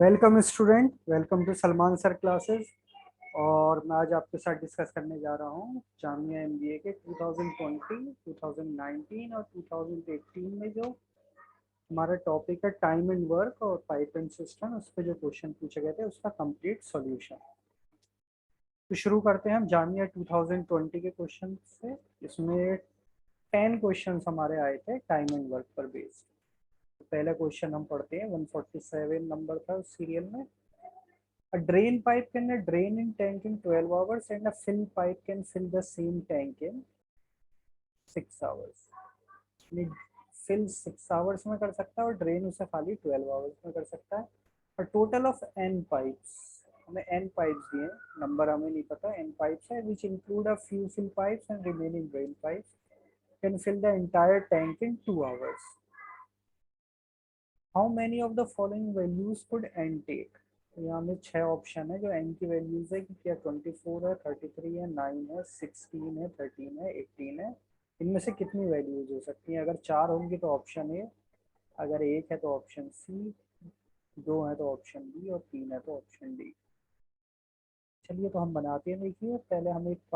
Welcome student, welcome to Salman sir classes. और मैं आज आपके साथ डिस्कस करने जा रहा हूँ जामिया एमबीए के 2020, 2019 और 2018 में जो हमारा टॉपिक है टाइम एंड वर्क और पाइप एंड सिस्टम, उस पर जो क्वेश्चन पूछे गए थे उसका कंप्लीट सॉल्यूशन। तो शुरू करते हैं हम जामिया 2020 के क्वेश्चन से। इसमें 10 क्वेश्चन हमारे आए थे टाइम एंड वर्क पर बेस्ड। तो पहला क्वेश्चन हम पढ़ते हैं, 147 नंबर था उस सीरियल में। A drain pipe can drain in tank in 12 hours and a fill pipe can fill the same tank in 6 hours. यानी fill 6 hours में कर सकता है और drain उसे खाली 12 hours में कर सकता है। और total of n pipes, हमें n pipes दिए हैं, नंबर हमें नहीं पता, n pipes है which include a few fill pipes and remaining drain pipes can fill the entire tank in 2 hours. How many of the following values could n take? तो यहाँ में 6 option है जो n की वैल्यूज है कि क्या 24 है, 33 है, 9 है, 16 है, 13 है, 18 है। इनमें से कितनी वैल्यूज हो सकती हैं? अगर 4 होंगी तो ऑप्शन ए, अगर 1 है तो ऑप्शन सी, 2 है तो ऑप्शन बी और 3 है तो ऑप्शन डी। चलिए तो हम बनाते हैं। देखिए पहले हम एक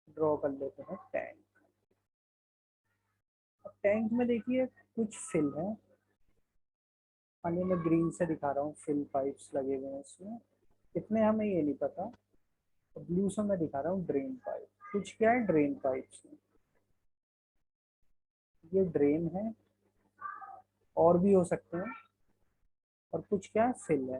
ड्रॉ कर लेते हैं टैंक। अब टैंक में देखिए कुछ फिल है, पानी में ग्रीन से दिखा रहा हूँ, फिल पाइप्स लगे हुए हैं इसमें। कितने हमें ये नहीं पता। ब्लू से मैं दिखा रहा हूँ ड्रेन पाइप। कुछ क्या है ड्रेन पाइप्स में, ये ड्रेन है और भी हो सकते हैं, और कुछ क्या है फिल है।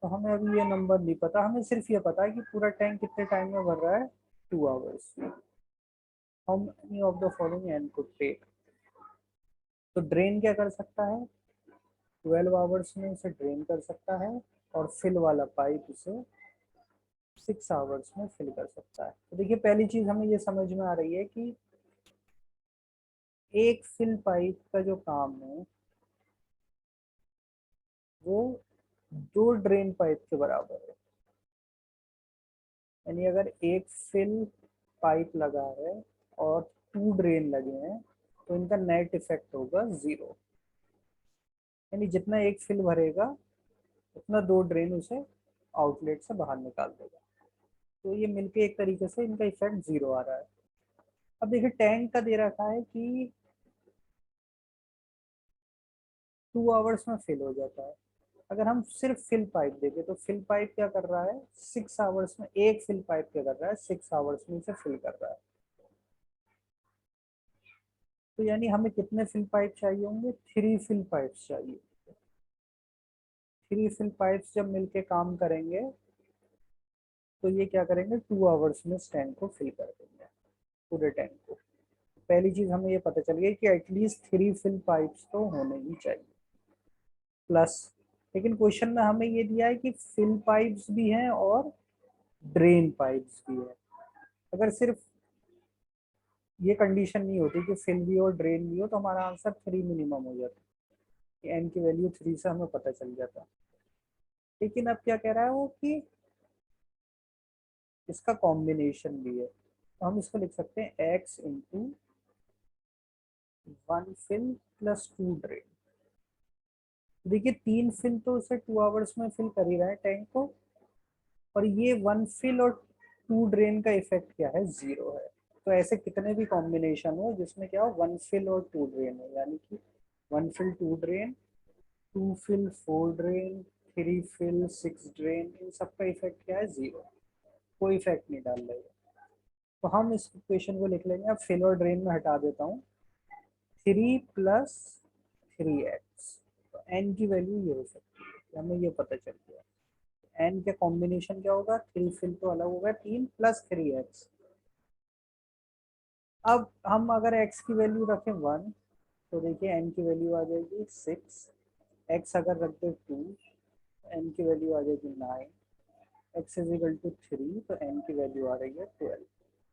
तो हमें अभी ये नंबर नहीं पता, हमें सिर्फ ये पता है कि पूरा टैंक कितने टाइम में भर रहा है, 2 hours. How many of the following an could take. तो ड्रेन क्या कर सकता है, 12 आवर्स में इसे ड्रेन कर सकता है, और फिल वाला पाइप इसे 6 आवर्स में फिल कर सकता है। तो देखिए पहली चीज हमें ये समझ में आ रही है कि एक फिल पाइप का जो काम है वो 2 ड्रेन पाइप के बराबर है। यानी अगर एक फिल पाइप लगा है और 2 ड्रेन लगे हैं तो इनका नेट इफेक्ट होगा 0। यानी जितना एक फिल भरेगा उतना 2 ड्रेन उसे आउटलेट से बाहर निकाल देगा। तो ये मिलके एक तरीके से इनका इफेक्ट 0 आ रहा है। अब देखिए टैंक का दे रखा है कि 2 आवर्स में फिल हो जाता है। अगर हम सिर्फ फिल पाइप देखें तो फिल पाइप क्या कर रहा है, 6 आवर्स में, एक फिल पाइप क्या कर रहा है, 6 आवर्स में इसे फिल कर रहा है। तो यानी हमें कितने फिल पाइप चाहिए होंगे, 3 फिल पाइप्स चाहिए। 3 फिल पाइप्स जब मिलके काम करेंगे तो ये क्या करेंगे, 2 आवर्स में इस टैंक को फिल कर देंगे, पूरे टैंक को। पहली चीज हमें ये पता चल गई कि एटलीस्ट 3 फिल पाइप्स तो होने ही चाहिए प्लस। लेकिन क्वेश्चन में हमें ये दिया है कि फिल पाइप्स भी हैं और ड्रेन पाइप्स भी है। अगर सिर्फ ये कंडीशन नहीं होती कि फिल भी हो ड्रेन भी हो तो हमारा आंसर 3 मिनिमम हो जाता, कि एन की वैल्यू 3 से हमें पता चल जाता। लेकिन अब क्या कह रहा है वो कि इसका कॉम्बिनेशन भी है। तो हम इसको लिख सकते हैं x into 1 fill plus 2 drain. देखिए 3 फिल तो उसे 2 आवर्स में फिल कर ही रहा है टैंक को, और ये 1 फिल और 2 ड्रेन का इफेक्ट क्या है, 0 है। तो ऐसे कितने भी कॉम्बिनेशन हो जिसमें क्या हो, 1 फिल और 2 ड्रेन हो, यानी कि 1 fill 2 drain, 2 fill 4 drain, 3 fill 6 drain, इन सबका इफेक्ट क्या है, 0। कोई इफेक्ट नहीं डाल रहे। तो हम इस इक्वेशन को लिख लेंगे, अब फिल और ड्रेन में हटा देता हूँ, 3 + 3x। तो n की वैल्यू ये हो सकती है, हमें ये पता चल गया। n के कॉम्बिनेशन क्या होगा, 3 फिल तो अलग होगा, 3 + 3x। अब हम अगर x की वैल्यू रखें 1 तो देखिए n की वैल्यू आ जाएगी 6। x अगर रख दे 2, n की वैल्यू आ जाएगी 9। x = 3 तो n की वैल्यू आ रही है 12।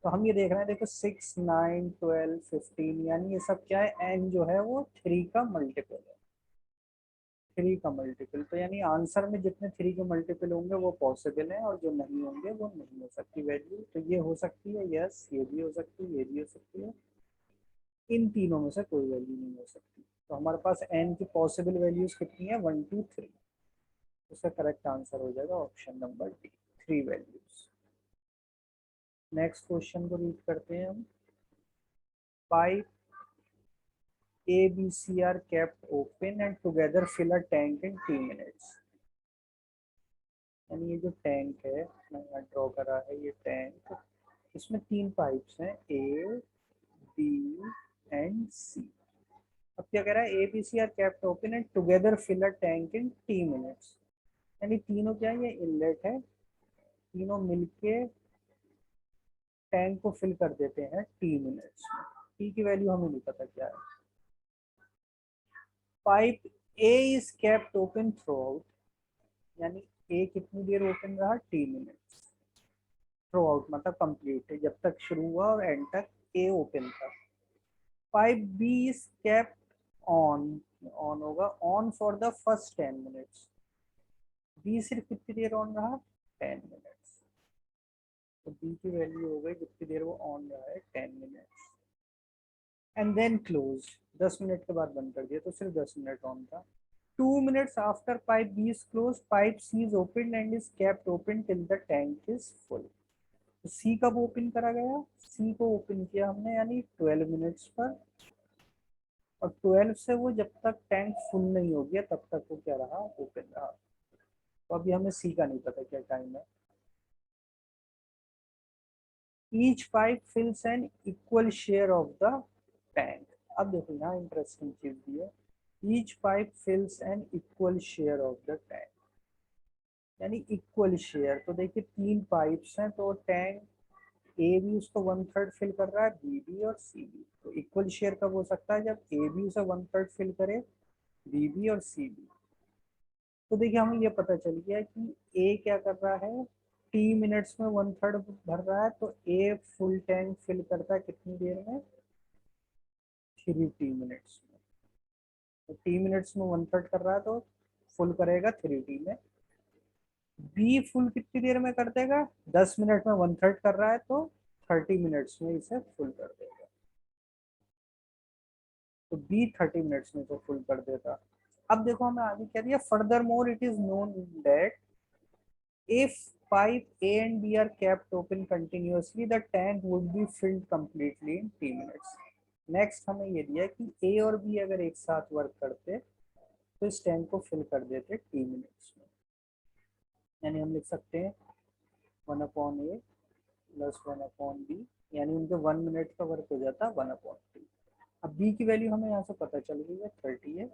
तो हम ये देख रहे हैं, देखो 6, 9, 12, 15, यानी ये सब क्या है, n जो है वो 3 का मल्टीपल है। 3 का मल्टीपल, तो यानी आंसर में जितने 3 के मल्टीपल होंगे वो पॉसिबल है, और जो नहीं होंगे वो नहीं हो सकती वैल्यू। तो ये हो सकती है, यस, ये भी हो सकती है, ये भी हो सकती है। इन तीनों में से कोई वैल्यू नहीं हो सकती। तो हमारे पास n की पॉसिबल वैल्यूज कितनी है, 1 2 3। इसका करेक्ट आंसर हो जाएगा option number D, 3 values. Next question को रीड करते हैं हम। Pipe A, B, C are kept open and together fill a tank in 2 minutes। यानी ये जो टैंक है, मैं यहाँ ड्रॉ करा है ये टैंक, इसमें 3 पाइप्स हैं, A, B एंड C। अब क्या कह रहा है, A, B, C are kept open and together fill a tank in 3 minutes। यानी तीनों क्या है, ये इनलेट है, तीनों मिलके टैंक को फिल कर देते हैं 3 मिनट्स में। T की वैल्यू हमें नहीं पता क्या है। Pipe A is kept open throughout, यानी A कितनी देर ओपन रहा, 3 मिनट्स। थ्रू आउट मतलब कंप्लीट, जब तक शुरू हुआ और एंड तक A ओपन था। Pipe B is kept on, on होगा on for the first 10 minutes. B सिर्फ कितनी देर ऑन रहा, 10 मिनट्स। तो B की वैल्यू हो गई जितनी देर वो ऑन रहा है, 10 minutes. And then close, 10 minute के बाद बंद कर दिया, तो सिर्फ 10 मिनट ऑन था। 2 minutes after pipe B is closed, pipe C is opened and is kept open till the tank is full। तो C कब ओपन करा गया, C को ओपन किया हमने यानी 12 मिनट्स पर, और 12 से वो जब तक टैंक फुल नहीं हो गया तब तक वो क्या रहा, ओपन रहा। तो अभी हमें C का नहीं पता क्या टाइम है। Each pipe fills an equal share of the tank. अब देखो यहाँ इंटरेस्टिंग चीज दी है, each pipe fills an equal share of the tank, यानी इक्वल शेयर। तो देखिए 3 पाइप्स हैं, तो टैंक ए भी उसको 1/3 फिल कर रहा है, बी भी और सी भी। तो इक्वल शेयर कब हो सकता है, जब ए भी उसे 1/3 फिल करे, बी भी और सी भी। तो देखिए हमें ये पता चल गया कि ए क्या कर रहा है, टी मिनट्स में 1/3 भर रहा है, तो ए फुल टैंक फिल करता है कितनी देर में, 3 मिनट्स में। तो टी मिनट्स में 1/3 कर रहा है तो फुल करेगा 3 में। बी फुल कितनी देर में कर देगा, 10 मिनट में 1/3 कर रहा है तो 30 मिनट्स में इसे फुल कर देगा। तो बी 30 मिनट्स में इसे फुल कर देगा। अब देखो हमें आगे क्या दिया, furthermore it is known that if pipe A and B are kept open continuously the tank would be filled completely in 3 minutes। Next हमें ये दिया कि ए और बी अगर एक साथ वर्क करते तो इस टैंक को फिल कर देते 3 मिनट्स में। यानी हम लिख सकते हैं 1/A प्लस 1/B, यानी उनके 1 मिनट का वर्क हो जाता है 1/2। अब बी की वैल्यू हमें यहाँ से पता चल गई है 30 है,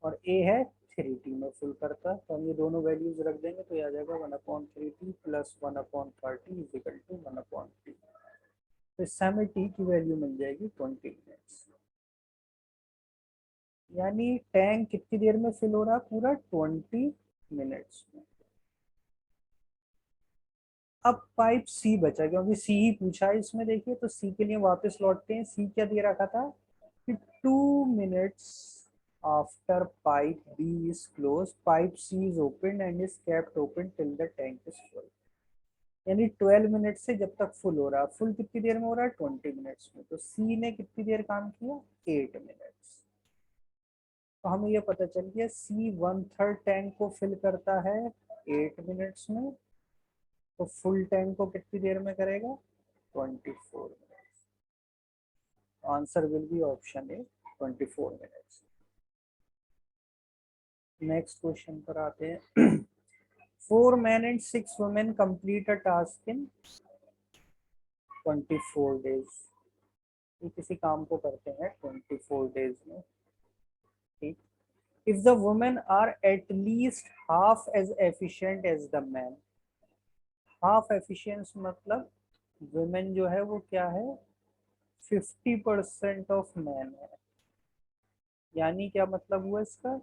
और ए है 3t में फुल करता है। तो हम ये दोनों वैल्यूज रख देंगे तो ये आ जाएगा 1/3t plus 1/30 is equal to 1/t। तो इससे हमें टी की वैल्यू मिल जाएगी 20 मिनट्स। यानी टैंक कितनी देर में फिल हो रहा है, पूरा 20 मिनट्स में। अब पाइप सी बचा, क्योंकि सी ही पूछा है इसमें। देखिए तो सी के लिए वापस लौटते हैं। सी क्या दे रखा था कि 2 minutes after pipe B is close pipe C is open and is kept open till the tank is full. यानी 12 मिनट से जब तक फुल हो रहा है। फुल कितनी देर में हो रहा है, 20 मिनट्स में। तो सी ने कितनी देर काम किया, 8 मिनट्स। तो हमें ये पता चल गया सी 1/3 टैंक को फिल करता है 8 मिनट्स में, तो फुल टैंक को कितनी देर में करेगा, 24 minutes. Answer will be option A, 24 minutes. Next question पर आते हैं। 4 men and 6 women complete a task in 24 days। ये किसी काम को करते हैं 24 डेज में, ठीक। If the women are at least half as efficient as the man. Half efficiency मतलब वुमेन जो है वो क्या है, 50% ऑफ मैन है। यानी क्या मतलब हुआ इसका,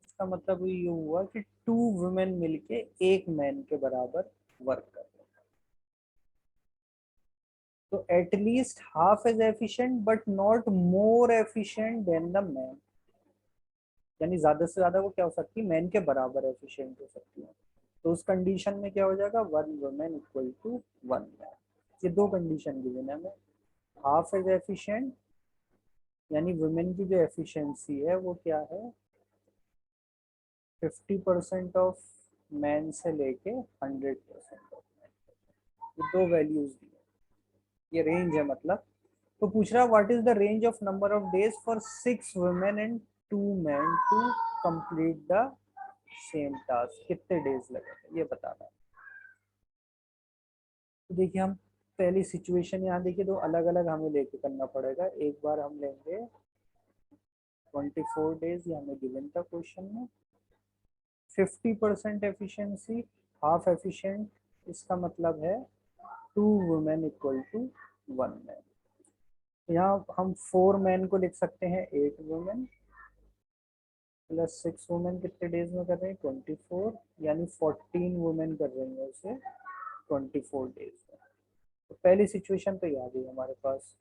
इसका मतलब ये हुआ कि 2 वुमेन मिलके 1 मैन के बराबर वर्क कर रहे हैं। तो at least half is efficient but not more efficient then the man. यानी ज्यादा से ज्यादा वो क्या हो सकती है, मैन के बराबर एफिशिएंट हो सकती है। तो उस कंडीशन में क्या हो जाएगा, 1 वुमेन इक्वल टू 1 मैन। ये 2 कंडीशन गिवन है हमें, हाफ इज एफिशिएंट यानी वुमेन की जो एफिशिएंसी है वो क्या है, 50% ऑफ मैन से लेके 100% ऑफ मैन। ये दो वैल्यूज दी है, ये रेंज है मतलब। तो पूछ रहा what is the range of number of days for 6 women and 2 man to complete the same task, कितने डेज लगेंगे ये बताना है। तो देखिए हम पहली सिचुएशन यहाँ देखिए, दो अलग अलग हमें लेके करना पड़ेगा। एक बार हम लेंगे 24 डेज, ये हमें गिवन था क्वेश्चन में। 50% एफिशिएंसी, हाफ एफिशिएंट, इसका मतलब है 2 वुमेन इक्वल टू 1 मैन। यहाँ हम 4 मैन को लिख सकते हैं 8 वुमेन प्लस 6 वुमेन, कितने डेज में कर रहे हैं 24, यानी 14 वुमेन कर रही है उसे 24 डेज में। तो पहली सिचुएशन तो ये आ गई हमारे पास।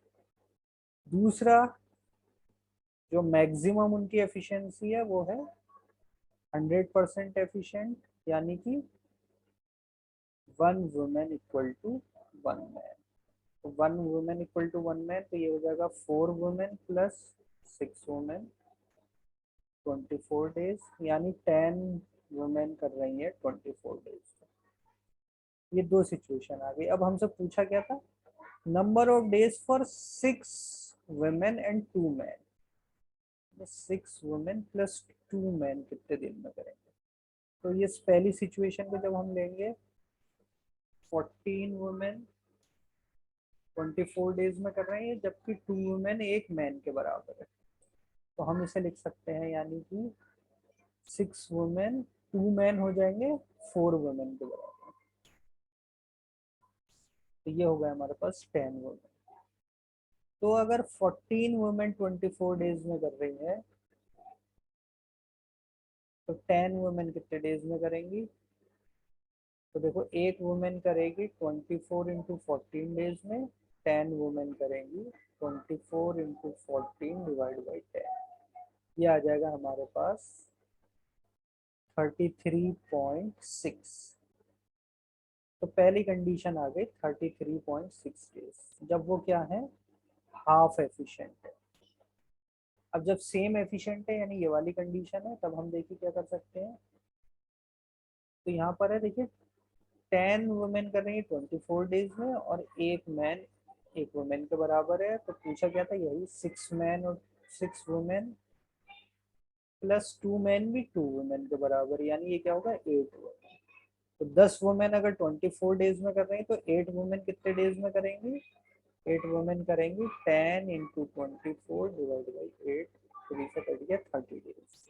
दूसरा, जो मैक्सिमम उनकी एफिशिएंसी है वो है 100% एफिशिएंट, यानी कि 1 वुमेन इक्वल टू 1 मैन। तो 1 वुमेन इक्वल टू 1 मैन, तो ये हो जाएगा 4 वुमेन प्लस 6 वुमेन 24 डेज, यानी 10 वुमेन कर रही है 24 डेज। ये दो सिचुएशन आ गई। अब हमसे पूछा क्या था, number of days for 6 women and 2 man. 6 women plus 2 man कितने दिन में करेंगे। तो ये पहली सिचुएशन को जब हम लेंगे 14 वुमेन 24 डेज में कर रहे हैं, जबकि 2 वुमेन 1 मैन के बराबर है। तो हम इसे लिख सकते हैं, यानी कि 6 वुमेन 2 मैन हो जाएंगे 4 वुमेन के बराबर। तो ये हो गया हमारे पास 10 वुमेन। तो अगर 14 वुमेन 24 डेज में कर रही है, तो 10 वुमेन कितने डेज में करेंगी। तो देखो एक वुमेन करेगी 24 इंटू 14 डेज में, 10 वुमेन करेंगी 24 इंटू 14 डिवाइड बाई 10। ये आ जाएगा हमारे पास 33.6। तो पहली कंडीशन आ गई 33.6 डेज, जब वो क्या है, हाफ एफिशिएंट है। अब जब सेम एफिशिएंट है, यानी ये वाली कंडीशन है, तब हम देखिए क्या कर सकते हैं। तो यहाँ पर है देखिए 10 वुमेन कर रही है 24 डेज में, और एक मैन 1 वुमेन के बराबर है। तो पूछा क्या था, यही 6 मैन और 6 वुमेन प्लस 2 मैन भी 2 वुमेन के बराबर, यानी ये क्या होगा 8 वुमेन। तो 10 वुमेन अगर 24 डेज में कर रही है, तो 8 वुमेन कितने डेज में करेंगी, 8 वुमेन करेंगी 10 इंटू 24 डिवाइड बाई 8, 3 से कट गया 30 डेज।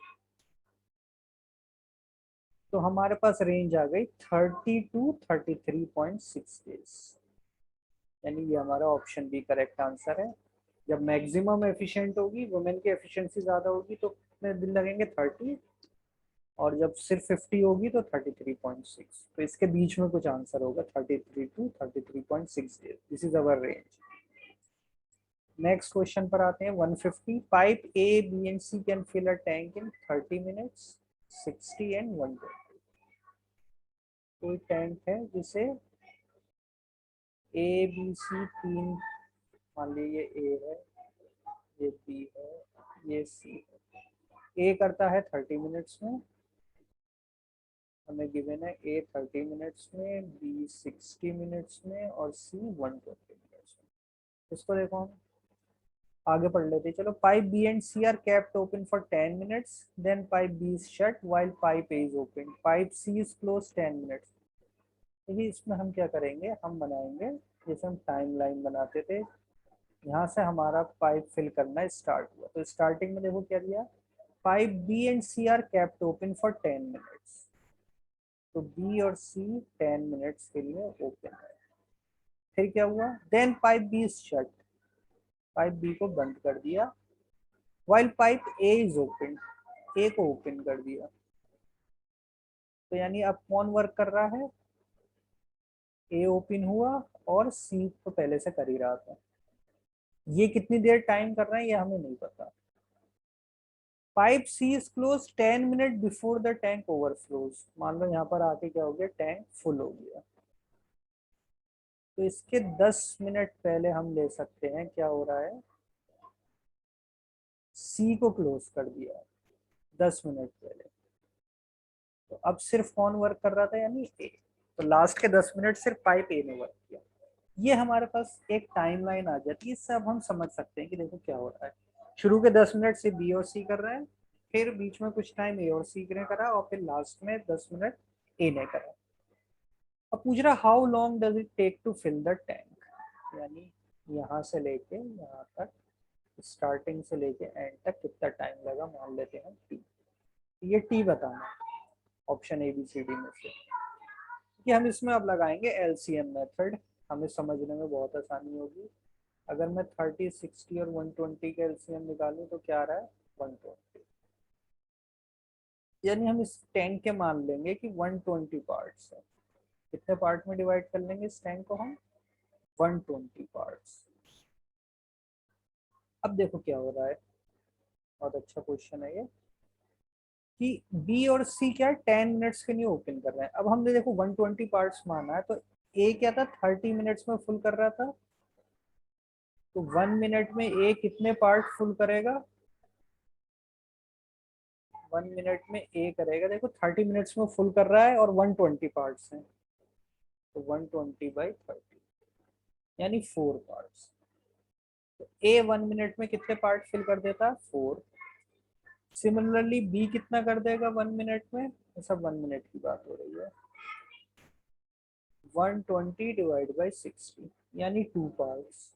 तो हमारे पास रेंज आ गई 30 टू 33.6 डेज, यानी ये हमारा ऑप्शन बी करेक्ट आंसर है। जब मैक्सिमम एफिशिएंट होगी, वुमेन की एफिशिएंसी ज़्यादा होगी, तो कितने दिन लगेंगे 30, और जब सिर्फ 50 होगी तो 33.6। तो इसके बीच में कुछ आंसर होगा 33 to 33.6 days, this is our range. Next question पर आते हैं 150। Pipe A B and C can fill a tank in 30 minutes, 60 and 120। कोई टैंक है जिसे ए बी सी तीन, मान लीजिए ए है, ये बी है, ये सी है। ए करता है 30 मिनट्स में, हमें गिवन है ए 30 मिनट्स में, बी 60 मिनट्स में, और सी 120 मिनट्स में। इसको देखो हम आगे पढ़ लेते हैं। चलो, pipe B and C are kept open for 10 minutes, then pipe B is shut while pipe A is open, pipe C is close 10 minutes. देखिए इसमें हम क्या करेंगे, हम बनाएंगे जैसे हम टाइम लाइन बनाते थे। यहाँ से हमारा पाइप फिल करना स्टार्ट हुआ, तो स्टार्टिंग में देखो क्या दिया, pipe B and C are kept open for 10 minutes. तो बी और सी 10 मिनट्स के लिए ओपन है। फिर क्या हुआ, then pipe B is shut, pipe B को बंद कर दिया, while pipe A is open, A को ओपन कर दिया। तो यानी अब कौन वर्क कर रहा है, ए ओपन हुआ और सी तो पहले से कर ही रहा था। ये कितनी देर टाइम कर रहा है ये हमें नहीं पता। Pipe C is close 10 minute before the tank overflows, मान लो यहाँ पर आके क्या हो गया, टैंक फुल हो गया। तो इसके 10 मिनट पहले हम ले सकते हैं क्या हो रहा है, सी को क्लोज कर दिया 10 मिनट पहले। तो अब सिर्फ कौन वर्क कर रहा था, यानी ए। तो लास्ट के 10 मिनट सिर्फ पाइप ए ने वर्क किया। ये हमारे पास एक टाइमलाइन आ जाती है। इससे अब हम समझ सकते हैं कि देखो क्या हो रहा है। शुरू के 10 मिनट से बी और सी कर रहे हैं, फिर बीच में कुछ टाइम ए और सी ने करा, और फिर लास्ट में 10 मिनट ए ने करा। अब पूछ रहा how long does it take to fill the tank, यानी यहाँ से लेके यहाँ तक, स्टार्टिंग से लेके एंड तक कितना टाइम लगा, मान लेते हैं टी। ये टी बताना है option A B C D में से, कि हम इसमें अब लगाएंगे एलसीएम मेथड। हमें समझने में बहुत आसानी होगी। अगर मैं 30, 60 और 120 का एलसीएम निकालूं तो क्या आ रहा है 120। यानी हम इस टैंक के मान लेंगे कि 120 पार्ट्स है। कितने पार्ट में डिवाइड कर लेंगे इस टैंक को हम, 120 पार्ट्स। अब देखो क्या हो रहा है, बहुत अच्छा क्वेश्चन है ये, कि बी और सी क्या है 10 मिनट्स के लिए ओपन कर रहे हैं। अब हमने देखो 120 पार्ट्स माना है, तो ए क्या था 30 मिनट्स में फुल कर रहा था, तो 1 मिनट में ए कितने पार्ट फुल करेगा, 1 मिनट में ए करेगा, देखो 30 मिनट्स में फुल कर रहा है और 120 पार्ट्स हैं, तो 120/30 यानी 4 पार्ट्स। तो ए 1 मिनट में कितने पार्ट फिल कर देता है 4। सिमिलरली बी कितना कर देगा 1 मिनट में, ये सब 1 मिनट की बात हो रही है, 120/60 यानी 2 पार्ट्स।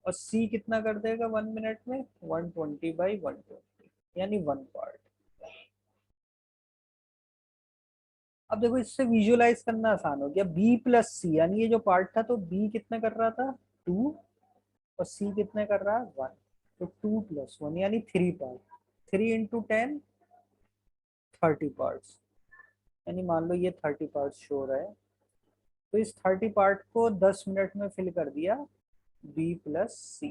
और सी कितना कर देगा 1 मिनट में, 120/120 यानी 1 पार्ट। अब देखो इससे विजुअलाइज करना आसान हो गया, बी प्लस सी, यानी ये जो पार्ट था, तो बी कितना कर रहा था 2 और सी कितने कर रहा है 1, तो 2 + 1 यानी 3 पार्ट। 3 × 10 30 पार्ट्स, यानी मान लो ये 30 पार्ट्स शो रहा है। तो इस 30 पार्ट को 10 मिनट में फिल कर दिया बी प्लस सी।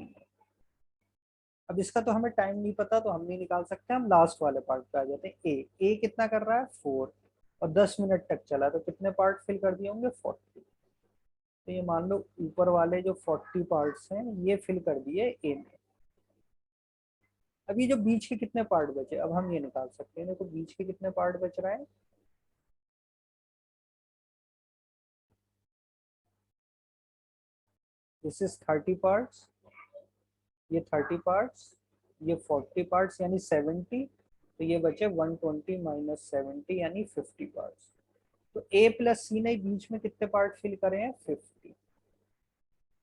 अब इसका तो हमें टाइम नहीं पता, तो हम नहीं निकाल सकते, हम लास्ट वाले पार्ट पे आ जाते हैं। ए कितना कर रहा है 4 और 10 मिनट तक चला, तो कितने पार्ट फिल कर दिए होंगे 40। तो ये मान लो ऊपर वाले जो 40 पार्ट्स हैं ये फिल कर दिए ए में। अब ये जो बीच के कितने पार्ट बचे, अब हम ये निकाल सकते हैं। देखो बीच के कितने पार्ट बच रहे हैं, दिस इज 30 पार्ट्स, ये 30 पार्ट्स, ये 40 पार्ट्स यानी 70। तो ये बचे 120 - 70 यानी 50 पार्ट्स। तो ए प्लस सी ने बीच में कितने पार्ट फिल करे हैं 50।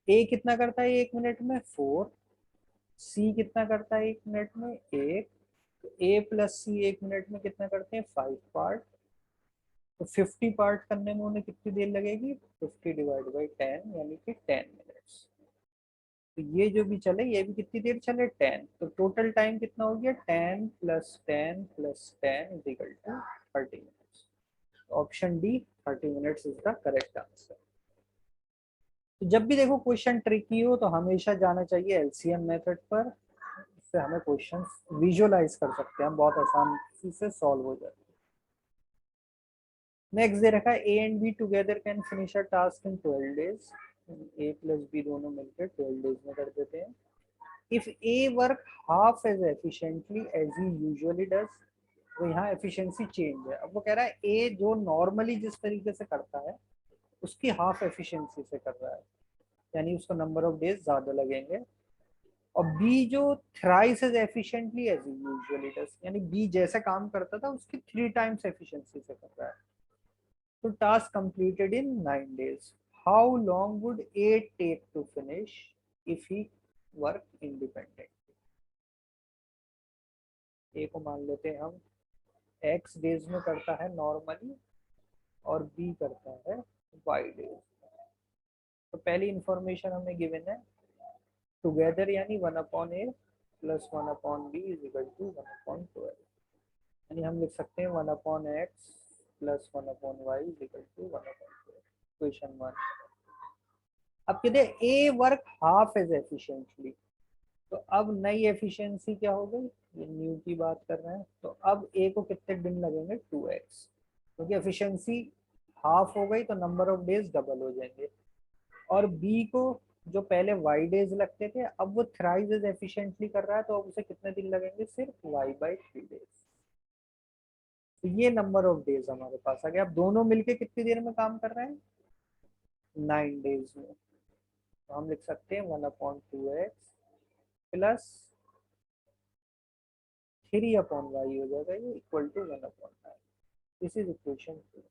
ए कितना करता है 1 मिनट में 4, सी कितना करता है 1 मिनट में 1, तो ए प्लस सी 1 मिनट में कितना करते हैं 5 पार्ट। तो 50 पार्ट करने में उन्हें कितनी देर लगेगी, 50/10 यानी कि 10 मिनट्स। तो ये जो भी चले ये भी कितनी देर चले 10, तो टोटल टाइम कितना हो गया 10 + 10 + 10 = 30 minutes. Option D 30 minutes is the correct answer. तो जब भी देखो क्वेश्चन ट्रिकी हो तो हमेशा जाना चाहिए एलसीएम मेथड पर। इससे हमें क्वेश्चन विजुअलाइज कर सकते हैं, बहुत आसानी से सॉल्व हो जाते हैं। नेक्स्ट दे रखा है A and B together can finish a task in 12 days. A plus B दोनों मिलकर 12 डेज में कर देते हैं। If A work half as efficiently as he usually does, तो यहाँ एफिशिएंसी चेंज है। अब वो कह रहा है ए जो नॉर्मली जिस तरीके से करता है उसकी हाफ एफिशिएंसी से कर रहा है, यानी उसको नंबर ऑफ डेज ज्यादा लगेंगे। और बी जो thrice as efficiently as usually does, यानी बी जैसे काम करता था उसकी 3 टाइम्स एफिशिएंसी से कर रहा है। तो task completed in 9 days. How long would A take to finish if he work independent. A को मान लेते हैं हम एक्स डेज में करता है नॉर्मली और बी करता है वाई डेज। तो पहली इंफॉर्मेशन हमें गिवन है टुगेदर, यानी 1/a + 1/b = 1/12, यानी हम लिख सकते हैं 1/x + 1/y = 1/12। क्वेश्चन 1। अब कहते हैं ए वर्क हाफ एज एफिशिएंटली, तो अब नई एफिशिएंसी क्या हो गई, ये न्यू की बात कर रहे हैं, तो अब ए को कितने दिन लगेंगे 2x, क्योंकि एफिशिएंसी हाफ हो गई तो नंबर ऑफ डेज डबल हो जाएंगे। और बी को जो पहले वाई डेज लगते थे अब वो थ्राइस एज एफिशिएंटली कर रहा है, तो अब उसे कितने दिन लगेंगे, सिर्फ y/3 डेज। तो ये नंबर ऑफ डेज हमारे पास आ गया। अब दोनों मिलके कितनी देर में काम कर रहे हैं, 9 डेज में। तो हम लिख सकते हैं 1/2x प्लस 3/y हो जाएगा, ये equal to 1/9। This is equation 2।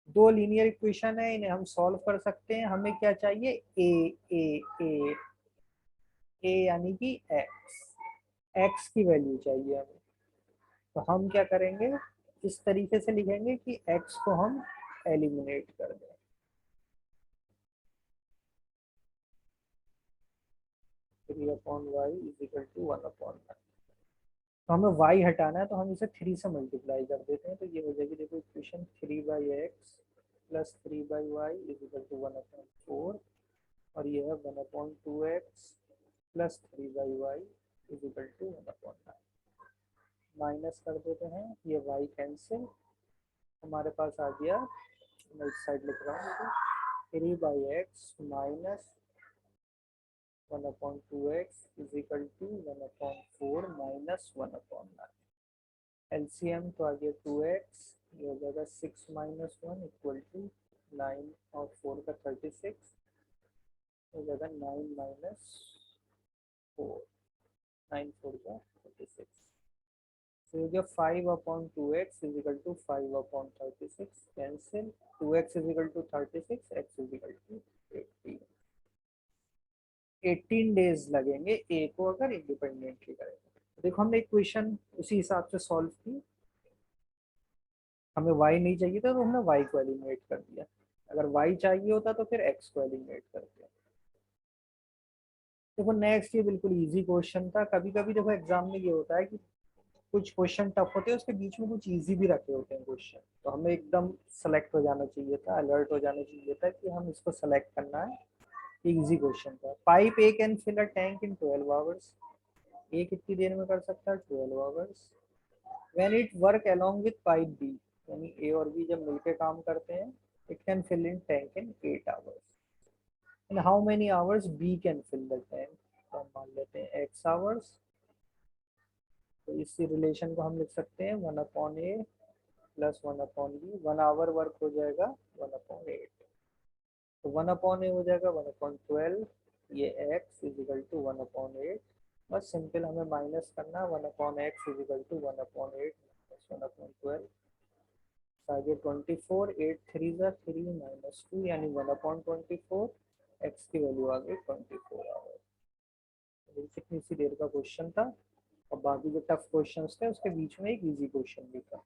दो लीनियर इक्वेशन है, इन्हें हम सॉल्व कर सकते हैं। हमें क्या चाहिए, ए ए यानी कि एक्स की वैल्यू चाहिए हमें। तो हम क्या करेंगे, इस तरीके से लिखेंगे कि एक्स को हम एलिमिनेट कर दें। 3/y is equal to 1/9। तो हमें y हटाना है, तो हम इसे 3 से मल्टीप्लाई कर देते हैं। तो ये हो जाएगी, देखो equation 3/x plus 3/y is equal to 1/4। और ये है 1/2x plus 3/y is equal to 1/9। Minus कर देते हैं, ये y कैंसिल, हमारे पास आ गया, मैं इस साइड लिख रहा हूँ, 3/x minus 1/2x is equal to 1/4 minus 1/9। LCM तो आ गया 2x, ये हो जाएगा 6 माइनस 1 इक्वल टू 9, और 4 का 36 हो जाएगा 9 माइनस 4, 9 4 का 36। तो हो गया 5/2x is equal to 5/36 cancel, 2x is equal to 36, x is equal to 18। 18 days लगेंगे ए को अगर इंडिपेंडेंटली करेंगे। देखो हमने इक्वेशन उसी हिसाब से सॉल्व की। हमें y नहीं चाहिए था, तो हमने y को एलिमिनेट कर दिया। अगर y चाहिए होता तो फिर x को एलिमिनेट करते। देखो नेक्स्ट, ये बिल्कुल इजी क्वेश्चन था। कभी कभी देखो एग्जाम में ये होता है कि कुछ क्वेश्चन टफ होते हैं, उसके बीच में कुछ इजी भी रखे होते हैं क्वेश्चन, तो हमें एकदम सेलेक्ट हो जाना चाहिए था, अलर्ट हो जाना चाहिए था कि हम इसको सेलेक्ट करना है। इजी क्वेश्चन था। Pipe A can fill a tank in 12 hours. A कितनी देर में कर सकता है, 12 hours. When it work along with pipe B, यानी ए और बी जब मिलके काम करते हैं, it can fill in tank in 8 hours. In how many hours B can fill the tank, तो हम मान लेते हैं x आवर्स। तो इसी रिलेशन को हम लिख सकते हैं 1/a plus 1/b। 1 our work हो जाएगा 1/8। तो 1/a हो जाएगा 1/12। ये x इज इक्वल टू 1/8। बस सिंपल हमें माइनस करना, 1/x is equal to 1/8 minus 1/12। आगे 24, 8 3 ज़ा 3 माइनस 2 यानी 1/24। x की वैल्यू आ गई 24 आवर। कितनी सी देर का क्वेश्चन था, और बाकी जो टफ क्वेश्चंस थे उसके बीच में एक इजी क्वेश्चन भी था।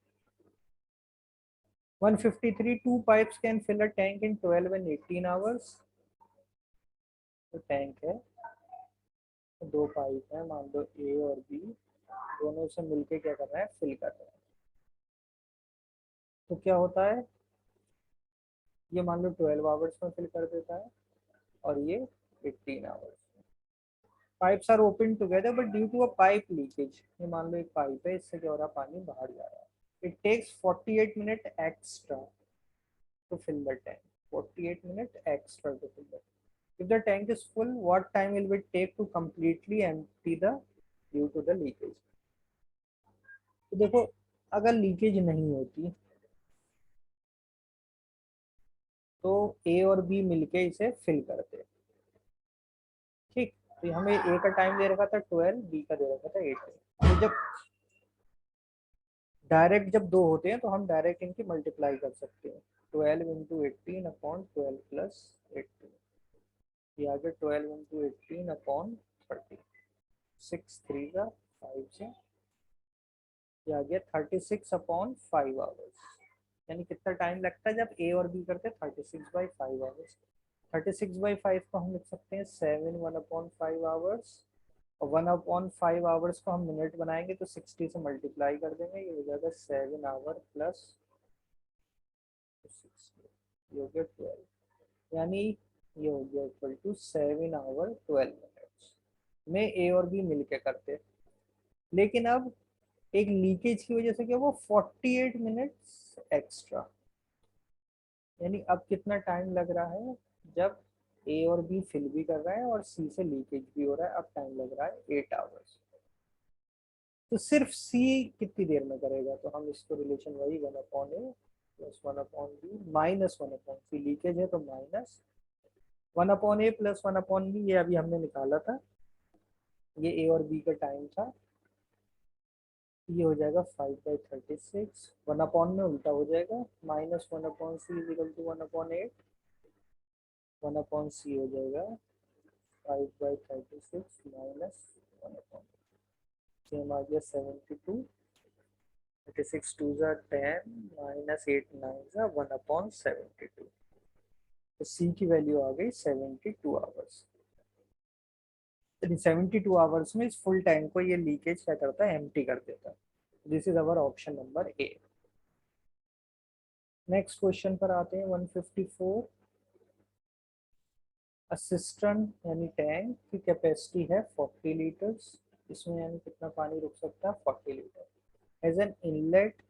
153, 2 pipes can fill a tank in 12 and 18 hours। तो टैंक है, तो दो पाइप है, मान लो ए और बी, दोनों से मिलके क्या कर रहा है, फिल कर रहा है। तो क्या होता है, ये मान लो 12 आवर्स में फिल कर देता है, और ये 18 hours. Pipes are open together but due to a pipe leakage, ये मान लो एक पाइप है, इससे क्या हो रहा है, पानी बाहर जा रहा है। It takes 48 minute extra to fill the tank। 48 minutes extra to fill the tank। If the tank is full, what time will it take to completely empty the due to the leakage। तो देखो अगर leakage नहीं होती तो ए और B मिलके इसे fill करते, ठीक। तो हमें ए का टाइम दे रखा था 12, बी का दे रखा था 8। तो जब डायरेक्ट जब दो होते हैं तो हम डायरेक्ट इनकी मल्टीप्लाई कर सकते हैं। 12 इंटू 18 अपॉन 12 प्लस 18, ये आ गया 12 इंटू 18 अपॉन 30। 6 3 का 5 से, ये आ गया 36/5 आवर्स। यानी कितना टाइम लगता है जब ए और बी करते हैं, 36/5 आवर्स। 36/5 को हम लिख सकते हैं 7 1/5 आवर्स। और 1/5 आवर्स को हम मिनट बनाएंगे तो 60 से मल्टीप्लाई कर देंगे, ये हो जाएगा 7 आवर प्लस 60, ये हो गया 12। यानी ये हो गया इक्वल टू 7 आवर 12 मिनट्स में ए और बी मिलके करते हैं। लेकिन अब एक लीकेज की वजह से क्या, वो 48 मिनट्स एक्स्ट्रा। यानी अब कितना टाइम लग रहा है, जब ए और बी फिल भी कर रहा है और सी से लीकेज भी हो रहा है। अब टाइम लग रहा है 8 आवर्स। तो सिर्फ सी कितनी देर में करेगा, तो हम इसको रिलेशन वही 1/a plus 1/b minus 1/c, leakage है तो माइनस 1/a प्लस 1/b, ये अभी हमने निकाला था, ये ए और बी का टाइम था। ये हो जाएगा 5/36, 1/, में उल्टा हो जाएगा, minus 1/c is equal to 1/8, 1/c हो जाएगा 5/36 माइनस 1/, सेम आ गया 72, 36 2 ज़ा 10 माइनस 8 9 ज़ा 1/72। तो सी की वैल्यू आ गई 72 आवर्स। 72 आवर्स में इस फुल टैंक को ये लीकेज क्या करता है, एम्प्टी कर देता है। This is our option number A. Next question पर आते हैं 154। सिस्टर्न यानी टैंक की कैपेसिटी है 40 लीटर्स, इसमें यानी कितना पानी रुक सकता है 40 litre. As an inlet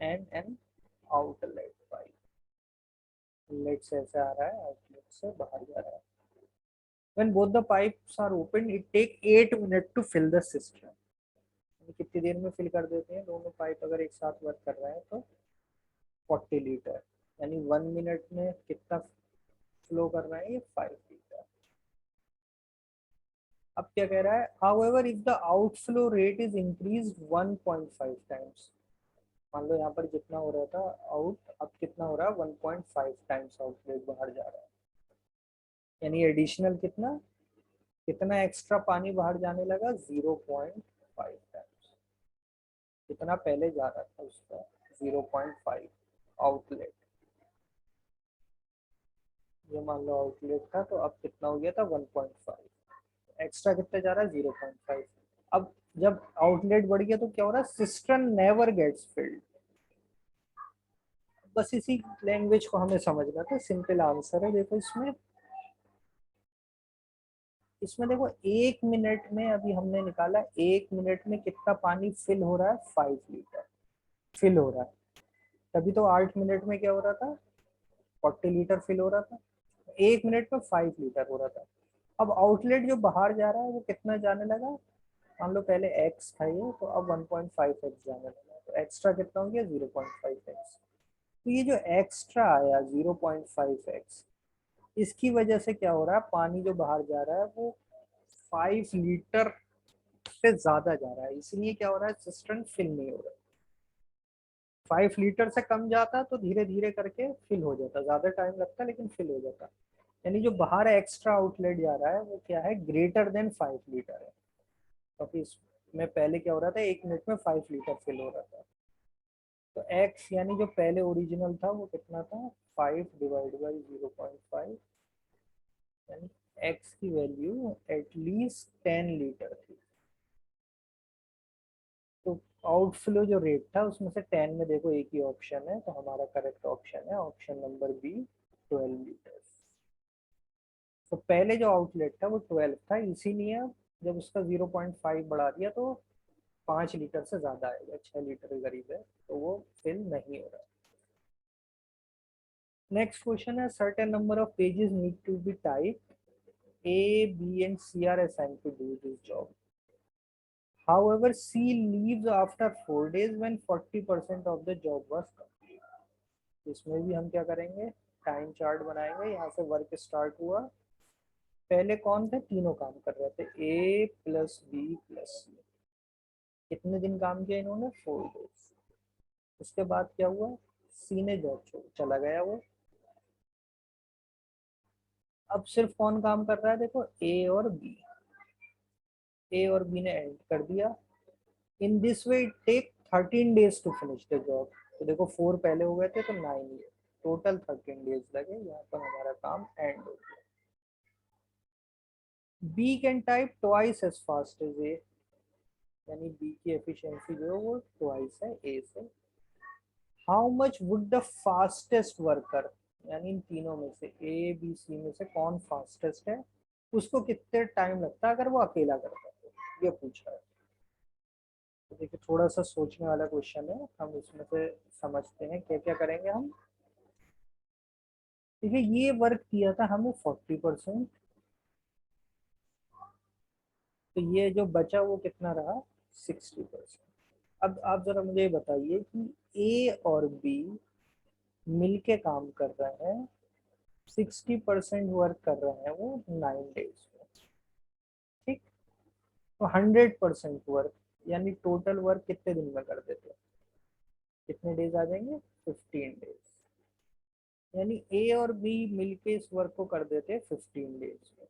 and an outlet pipe, inlet से ऐसे आ रहा है, आउटलेट से बाहर जा रहा है। When both the pipes are open, it take 8 minutes to fill the cistern. कितनी देर में फिल कर देते हैं दोनों पाइप अगर एक साथ वर्क कर रहे हैं तो 40 लीटर, यानी 1 मिनट में कितना फ्लो कर रहा है, ये 5 लीटर। अब क्या कह रहा है, however if the outflow rate is increased 1.5 times, मान लो यहाँ पर जितना हो रहा था आउट, अब कितना हो रहा है 1.5 टाइम्स आउटलेट बाहर जा रहा है, यानी एडिशनल कितना कितना एक्स्ट्रा पानी बाहर जाने लगा 0.5 टाइम्स, कितना पहले जा रहा था उसका 0.5 आउटलेट, ये मान लो आउटलेट था, तो अब कितना हो गया था 1.5, एक्स्ट्रा कितना जा रहा है 0.5। अब जब आउटलेट बढ़ गया तो क्या हो रहा है, सिस्टर्न नेवर गेट्स फिल्ड। बस इसी लैंग्वेज को हमें समझना था, सिंपल आंसर है। देखो इसमें इसमें देखो 1 मिनट में अभी हमने निकाला, 1 मिनट में कितना पानी फिल हो रहा है, 5 लीटर फिल हो रहा है। तभी तो 8 मिनट में क्या हो रहा था, 40 लीटर फिल हो रहा था, 1 मिनट में 5 लीटर हो रहा था। अब आउटलेट जो बाहर जा रहा है वो कितना जाने लगा, मान लो पहले x था ये, तो अब 1.5x जाने लगा, तो एक्स्ट्रा कितना हो गया 0.5x। तो ये जो एक्स्ट्रा आया 0.5x, इसकी वजह से क्या हो रहा है, पानी जो बाहर जा रहा है वो 5 लीटर से ज्यादा जा रहा है, इसलिए क्या हो रहा है, सिस्टम फिल नहीं हो रहा है। 5 लीटर से कम जाता तो धीरे धीरे करके फिल हो जाता, ज्यादा टाइम लगता लेकिन फिल हो जाता। यानी जो बाहर एक्स्ट्रा आउटलेट जा रहा है वो क्या है, ग्रेटर देन 5 लीटर है, क्योंकि इसमें पहले क्या हो रहा था, 1 मिनट में 5 लीटर फिल हो रहा था। तो x यानी जो पहले ओरिजिनल था वो कितना था, 5 डिवाइड बाई 0.5, यानी x की वैल्यू एटलीस्ट 10 लीटर थी। तो आउटफ्लो जो रेट था उसमें से 10 में देखो एक ही ऑप्शन है, तो हमारा करेक्ट ऑप्शन है ऑप्शन नंबर बी, 12 लीटर। तो पहले जो आउटलेट था वो 12 था, इसीलिए जब उसका 0.5 बढ़ा दिया तो 5 लीटर से ज्यादा आएगा, 6 लीटर के करीब है, तो वो फिल नहीं हो रहा। नेक्स्ट क्वेश्चन है, certain number of pages need to be type, A, B and C are assigned to do this job. However, C leaves after 4 days when 40% of the job was complete. इसमें भी हम क्या करेंगे, time chart बनाएंगे। यहाँ से work start हुआ, पहले कौन थे, तीनों काम कर रहे थे, A प्लस बी प्लस सी। कितने दिन काम किया इन्होंने, 4 डेज। उसके बाद क्या हुआ, सी ने जॉब छोड़ चला गया वो। अब सिर्फ कौन काम कर रहा है, देखो ए और बी, ए और बी ने एंड कर दिया। In this way it take 13 days to finish the job. तो देखो 4 पहले हो गए थे तो 9 ये टोटल 13 डेज लगे, यहाँ पर हमारा काम एंड हो गया। B can type twice as fast as A, यानी बी की एफिशिएंसी जो है वो ट्वाइस है ए से। How much would the fastest worker, यानी इन तीनों में से ए बी सी में से कौन फास्टेस्ट है, उसको कितने टाइम लगता है अगर वो अकेला करता है, तो ये पूछ रहा है। तो देखिए थोड़ा सा सोचने वाला क्वेश्चन है, हम इसमें से समझते हैं क्या क्या करेंगे हम। देखिए ये वर्क किया था हमें 40%, तो ये जो बचा वो कितना रहा, 60%। अब आप जरा मुझे बताइए कि ए और बी मिलके काम कर रहे हैं, 60% वर्क कर रहे हैं वो 9 डेज में, ठीक। तो 100% वर्क, यानी टोटल वर्क कितने दिन में कर देते, कितने डेज आ जाएंगे, 15 डेज। यानी ए और बी मिलके इस वर्क को कर देते हैं 15 डेज में,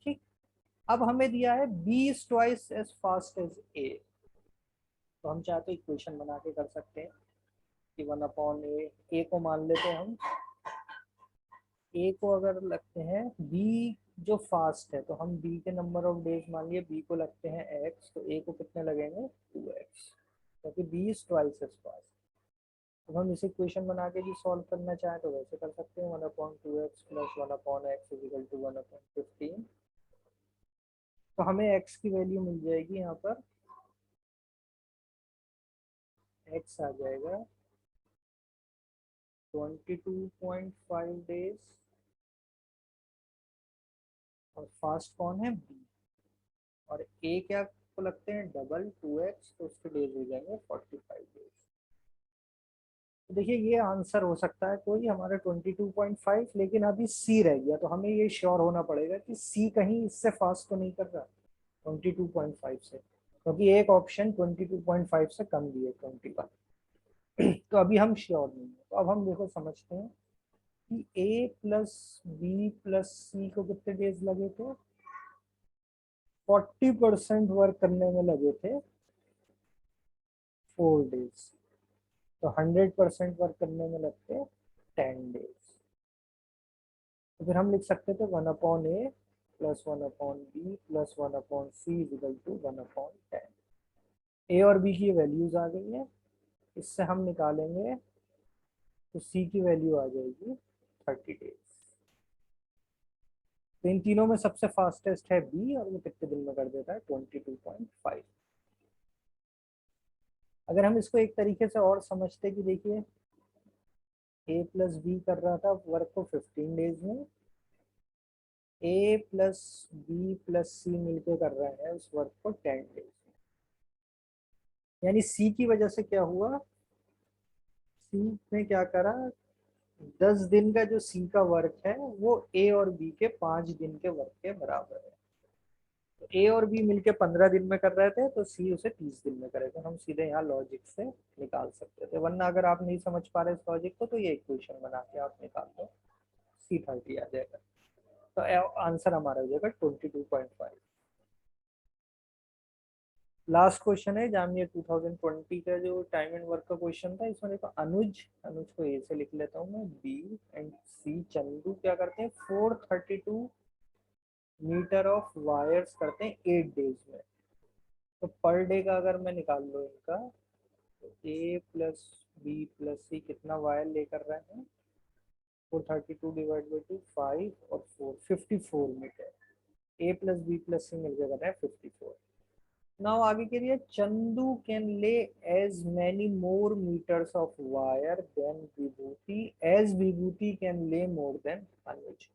ठीक। अब हमें दिया है B is twice as fast as A, तो हम चाहे तो इक्वेशन बना के कर सकते हैं कि 1/a, ए को मान लेते हैं हम, ए को अगर लगते हैं बी जो फास्ट है, तो हम बी के नंबर ऑफ डेज मान लिए, बी को लगते हैं एक्स, तो ए को कितने लगेंगे 2x, क्योंकि B is twice as fast. तो हम इसे इक्वेशन बना के भी सॉल्व करना चाहें तो वैसे कर सकते हैं, 1/2x plus 1/x equal to 1/15। तो हमें x की वैल्यू मिल जाएगी, यहाँ पर x आ जाएगा 22.5 डेज, और फास्ट कौन है बी, और ए क्या को लगते हैं डबल 2x, तो उसके डेज हो जाएंगे 45 डेज। तो देखिए ये आंसर हो सकता है कोई हमारा 22.5, लेकिन अभी सी रह गया, तो हमें ये श्योर होना पड़ेगा कि सी कहीं इससे फास्ट तो नहीं कर रहा 22.5 से, क्योंकि एक ऑप्शन 22.5 से कम भी है 21। तो अभी हम श्योर नहीं है, तो अब हम देखो समझते हैं कि ए प्लस बी प्लस सी को कितने डेज लगे थे, 40% वर्क करने में लगे थे 4 डेज, तो 100% वर्क करने में लगते 10 डेज। तो फिर हम लिख सकते थे 1/a plus 1/b plus 1/c equal to 1/10। A और बी की वैल्यूज आ गई है, इससे हम निकालेंगे, तो सी की वैल्यू आ जाएगी 30 डेज। तो इन तीनों में सबसे फास्टेस्ट है बी, और वो कितने दिन में कर देता है 22.5। अगर हम इसको एक तरीके से और समझते कि देखिए ए प्लस बी कर रहा था वर्क को 15 डेज में, ए प्लस बी प्लस सी मिलकर कर रहे हैं उस वर्क को 10 डेज में, यानी सी की वजह से क्या हुआ, सी ने क्या करा, 10 दिन का जो सी का वर्क है वो ए और बी के 5 दिन के वर्क के बराबर है। तो ए और बी मिलके 15 दिन में कर रहे थे, तो सी उसे 30 दिन में करेगा, हम सीधे यहाँ लॉजिक से निकाल सकते थे। वरना अगर आप नहीं समझ पा रहे इस लॉजिक को, तो ये इक्वेशन बना के आप निकाल दो, C30 आ जाएगा। तो आंसर हमारा हो जाएगा 22.5। लास्ट क्वेश्चन है जामिया 2020 का जो टाइम एंड वर्क का क्वेश्चन था। इसमें देखो अनुज, अनुज को ए से लिख लेता हूँ मैं, बी एंड सी चंदू क्या करते हैं 432 मीटर ऑफ वायर्स करते हैं 8 डेज में। तो पर डे का अगर मैं निकाल लूँ इनका, तो ए प्लस बी प्लस सी कितना वायर लेकर रहे हैं, 432 डिवाइड बाई 2 5 और 4 54 मीटर, ए प्लस बी प्लस सी मिलकर कर रहे हैं 54। नाउ आगे कह रही है Chandu can lay as many more metres of wire than Vibhuti as Vibhuti can lay more then अनुज।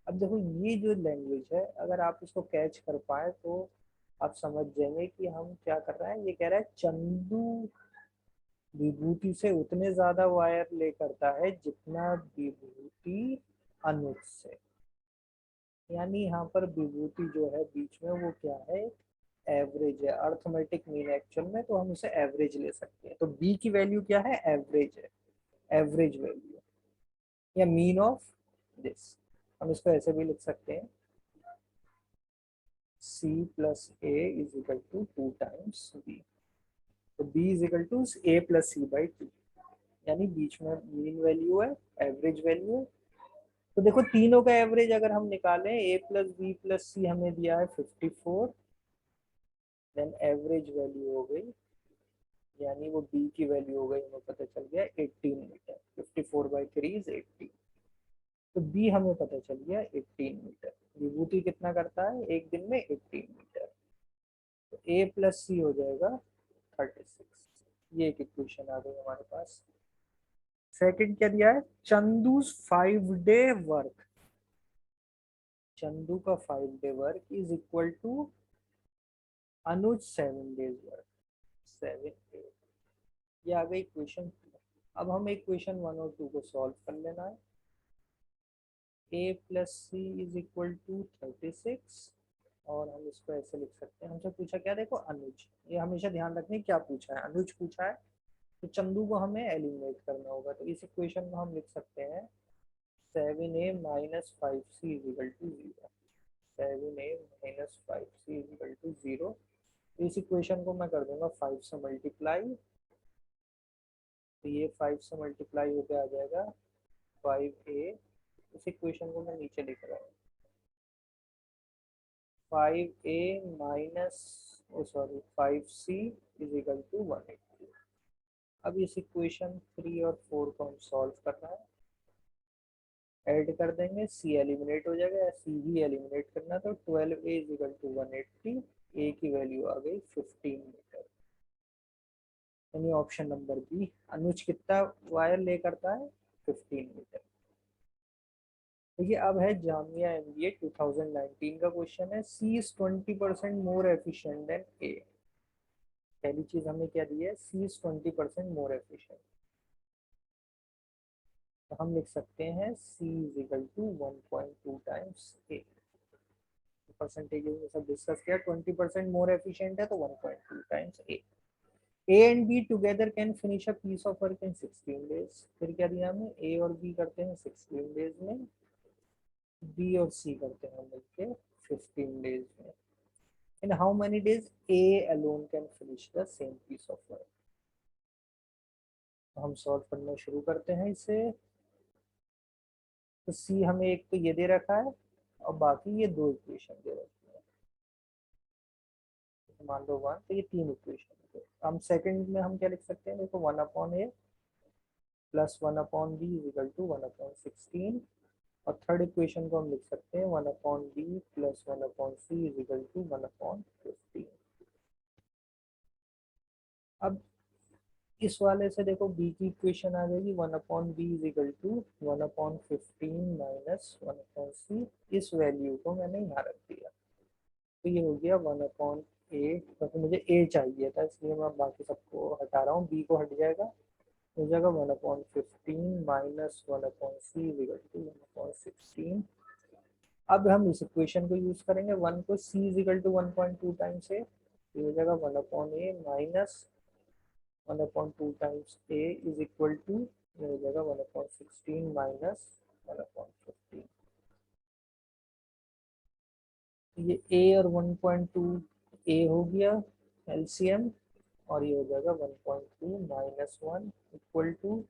अब देखो ये जो लैंग्वेज है, अगर आप इसको कैच कर पाए तो आप समझ जाएंगे कि हम क्या कर रहे हैं। ये कह रहा है चंदू विभूति से उतने ज्यादा वायर ले करता है जितना विभूति अनुज से, यानी यहाँ पर विभूति जो है बीच में वो क्या है, एवरेज है, अर्थमेटिक मीन एक्चुअल में, तो हम इसे एवरेज ले सकते हैं। तो बी की वैल्यू क्या है, एवरेज है, एवरेज वैल्यू या मीन ऑफ दिस। हम इसको ऐसे भी लिख सकते हैं, c plus A is equal to 2 times B, तो b is equal to a plus C by 2, यानी बीच में मीन वैल्यू है, एवरेज वैल्यू है। तो देखो तीनों का एवरेज अगर हम निकालें, a प्लस बी प्लस सी हमें दिया है 54, देन एवरेज वैल्यू हो गई, यानी वो बी की वैल्यू हो गई, हमें पता चल गया 18 मीटर, 54/3 इज 80। तो बी हमें पता चल गया 18 मीटर। विभूति कितना करता है एक दिन में, 18 मीटर। तो ए प्लस सी हो जाएगा 36। ये एक इक्वेशन आ गई हमारे पास। सेकंड क्या दिया है, चंदू 5 डे वर्क, चंदू का 5 day work is equal to Anuj 7 days work, 7 day. ये आ गई क्वेश्चन। अब हम एक क्वेश्चन 1 और 2 को सॉल्व कर लेना है। a plus C is equal to 36, और हम इसको ऐसे लिख सकते हैं। हमसे पूछा क्या, देखो अनुज, ये हमेशा ध्यान रखने क्या पूछा है, अनुज पूछा है, तो चंदू को हमें एलिमिनेट करना होगा। तो इस इक्वेशन को हम लिख सकते हैं 7a minus 5c is equal to 0, 7a minus 5c is equal to 0। इस इक्वेशन को मैं कर दूंगा 5 से मल्टीप्लाई, तो ये 5 से मल्टीप्लाई होकर आ जाएगा 5a। इस इक्वेशन को मैं नीचे लिख रहा हूँ 5a minus, oh sorry 5c is equal to 180। अब इस इक्वेशन 3 और 4 को हम सॉल्व करना है, ऐड कर देंगे, c एलिमिनेट हो जाएगा, या c भी एलिमिनेट करना, तो 12a is equal to 180, a की वैल्यू आ गई 15 मीटर, यानी ऑप्शन नंबर बी। अनुज कितना वायर ले करता है, 15 मीटर। देखिए अब है जामिया एमबीए 2019 का क्वेश्चन है, सी इज 20% मोर एफिशिएंट देन ए। पहली चीज हमें क्या दी है, सी इज 20% मोर एफिशिएंट, तो हम लिख सकते हैं C is equal to 1.2 times A. Percentage में सब डिस्कस किया, 20% मोर एफिशिएंट है तो 1.2 times A. A and B together can finish a piece of work in 16 days. फिर क्या दिया हमें, ए और बी करते हैं 16 डेज में, बी और सी करते हैं मिलके 15 डेज में। In how many days A alone can finish the same piece of work. तो हम सॉल्व करना शुरू करते हैं इसे। तो सी हमें एक तो ये दे रखा है, और बाकी ये दो इक्वेशन दे रखी है, तो मान लो 1, तो ये 3 इक्वेशन है। हम सेकंड में हम क्या लिख सकते हैं, देखो 1/a plus 1/b is equal to 1/16, और थर्ड इक्वेशन को हम लिख सकते हैं 1/b plus 1/c is equal to 1/15। अब इस वाले से देखो b की इक्वेशन आ जाएगी 1/b is equal to 1/15 minus 1/c। इस वैल्यू को मैंने यहाँ रख दिया, तो ये हो गया 1/8, क्योंकि मुझे a चाहिए था इसलिए मैं बाकी सबको हटा रहा हूँ, b को हट जाएगा, हो जाएगा 1/15 minus 1/c is equal to 1/16। अब हम इस इक्वेशन को यूज करेंगे, 1 को c is equal to 1.2 times A, ये हो जाएगा 1/a minus 1/2 times a is equal to, ये हो जाएगा 1/16 माइनस 1/15। ये a और 1.2 a हो गया एलसीएम, और ये हो जाएगा 1.2 माइनस 1 इक्वल टू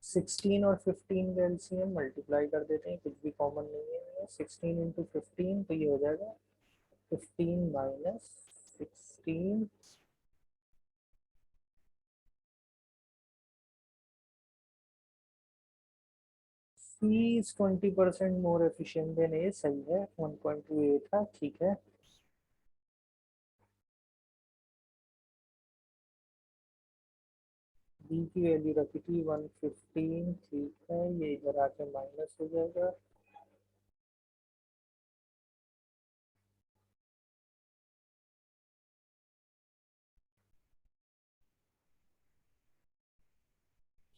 16 और 15 का एलसीएम मल्टीप्लाई कर देते हैं, कुछ भी कॉमन नहीं है, 16 इंटू 15, तो ये हो जाएगा 15 minus 16। C is 20% more efficient than A, सही है, 1.2 ए था, ठीक है। बी की वैल्यू रखी थी 115, ठीक है, ये इधर आके माइनस हो जाएगा।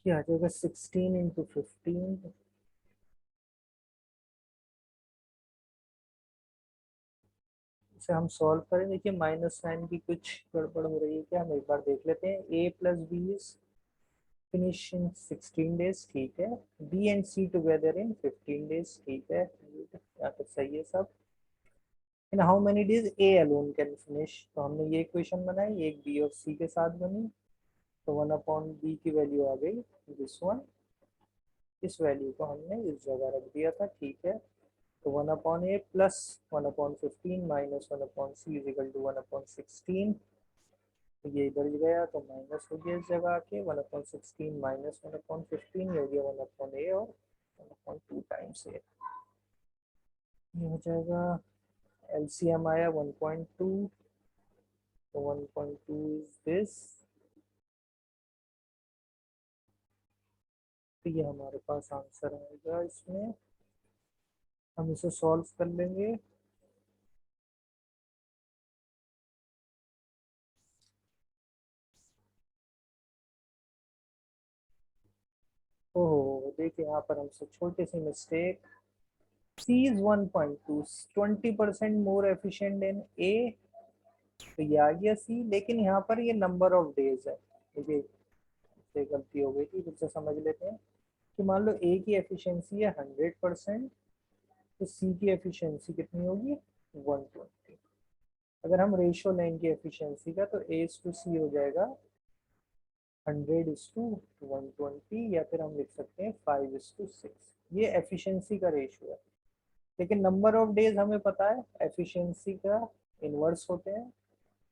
ये आ जाएगा 16 इंटू 15, इसे हम सॉल्व करें। देखिए माइनस साइन की कुछ गड़बड़ हो रही है क्या, हम एक बार देख लेते हैं। A plus B is finish in 16 days, ठीक है, B and C together in 15 days, ठीक है, यहाँ तक सही है सब। In how many days A alone can finish, तो हमने ये इक्वेशन बनाई, एक बी और सी के साथ बनी, तो 1/b की वैल्यू आ गई दिस वन, इस वैल्यू को हमने इस जगह रख दिया था, ठीक है। तो 1/a plus 1/15 minus 1/c is equal to 1/16, तो ये इधर गया तो माइनस हो गया इस जगह आके, 1/16 माइनस 1/15 हो गया 1/a और 1/2 टाइम्स ए, ये हो जाएगा। एलसीएम आया 1.2, तो 1.2 इज दिस, तो ये हमारे पास आंसर आएगा इसमें, हम इसे सॉल्व कर लेंगे। ओहो देखिए यहाँ पर हमसे छोटी सी mistake, C is 1.2, 20% more efficient than A, तो ये आ गया C, लेकिन यहाँ पर ये नंबर ऑफ डेज है। देखिए इससे गलती हो गई थी, फिर से समझ लेते हैं कि मान लो A की एफिशिएंसी है 100%, तो C की एफिशिएंसी कितनी होगी 120। अगर हम रेशियो लें इनकी एफिशिएंसी का, तो A/C हो जाएगा 100:120, या फिर हम लिख सकते हैं 5:6। ये एफिशिएंसी का रेशियो है, लेकिन नंबर ऑफ डेज हमें पता है एफिशिएंसी का इनवर्स होते हैं,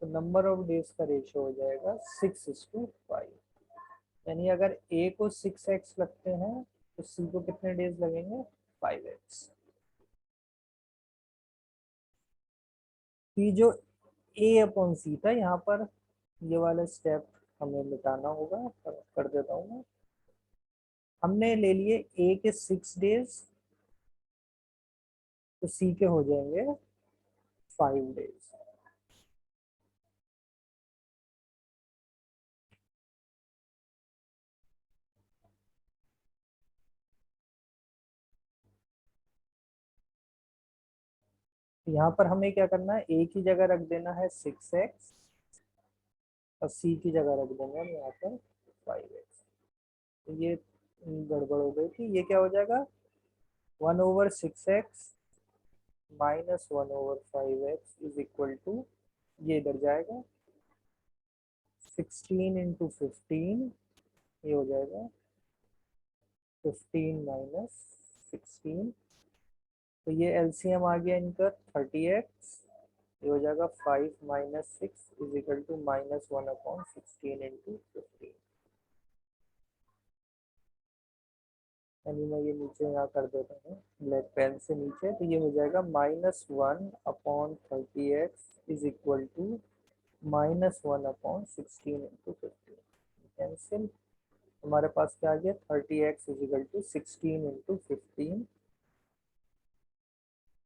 तो नंबर ऑफ डेज का रेशियो हो जाएगा 6:5। यानी अगर ए को 6x लगते हैं तो सी को कितने डेज लगेंगे 5x। कि जो A/C था यहाँ पर, ये वाला स्टेप हमें मिटाना होगा, कर देता हूँ मैं। हमने ले लिए A के 6 डेज, तो C के हो जाएंगे 5 डेज। यहाँ पर हमें क्या करना है, A की जगह रख देना है 6x, और C की जगह रख देंगे हम यहाँ पर 5x। तो ये गड़बड़ हो गई थी, ये क्या हो जाएगा 1/6x -1/5x is equal to, ये इधर जाएगा 16 × 15, ये हो जाएगा 15 - 16, तो ये एलसीएम आ गया इनका 30x, ये हो जाएगा 5 - 6 इज इक्वल टू -1/16 × 15। यानी मैं ये नीचे यहाँ कर देता हूँ ब्लैक पेन से नीचे, तो ये हो जाएगा -1/30x is equal to -1/16 × 15। Cancel, हमारे पास क्या आ गया 30x इज इक्वल टू 16 × 15,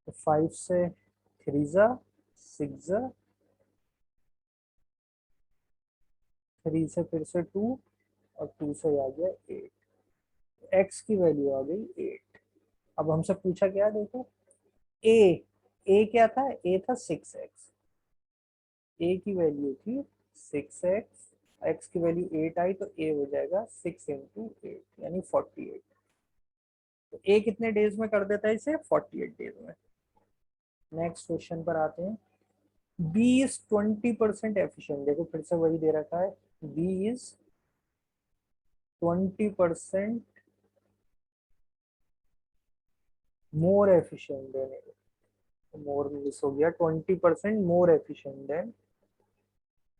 तो 5 से 3 जा 6 जा, 3 से फिर से 2, और 2 से आ गया 8, x की वैल्यू आ गई 8। अब हमसे पूछा क्या, देखो a, a क्या था, a था 6x, a की वैल्यू थी 6x, x की वैल्यू 8 आई, तो a हो जाएगा 6 × 8 यानी 48। तो a कितने डेज में कर देता है इसे 48 डेज में। नेक्स्ट क्वेश्चन पर आते हैं। B इज 20% एफिशिएंट, देखो फिर से वही दे रखा है, B is 20% more efficient then, more miss हो गया, 20% more efficient than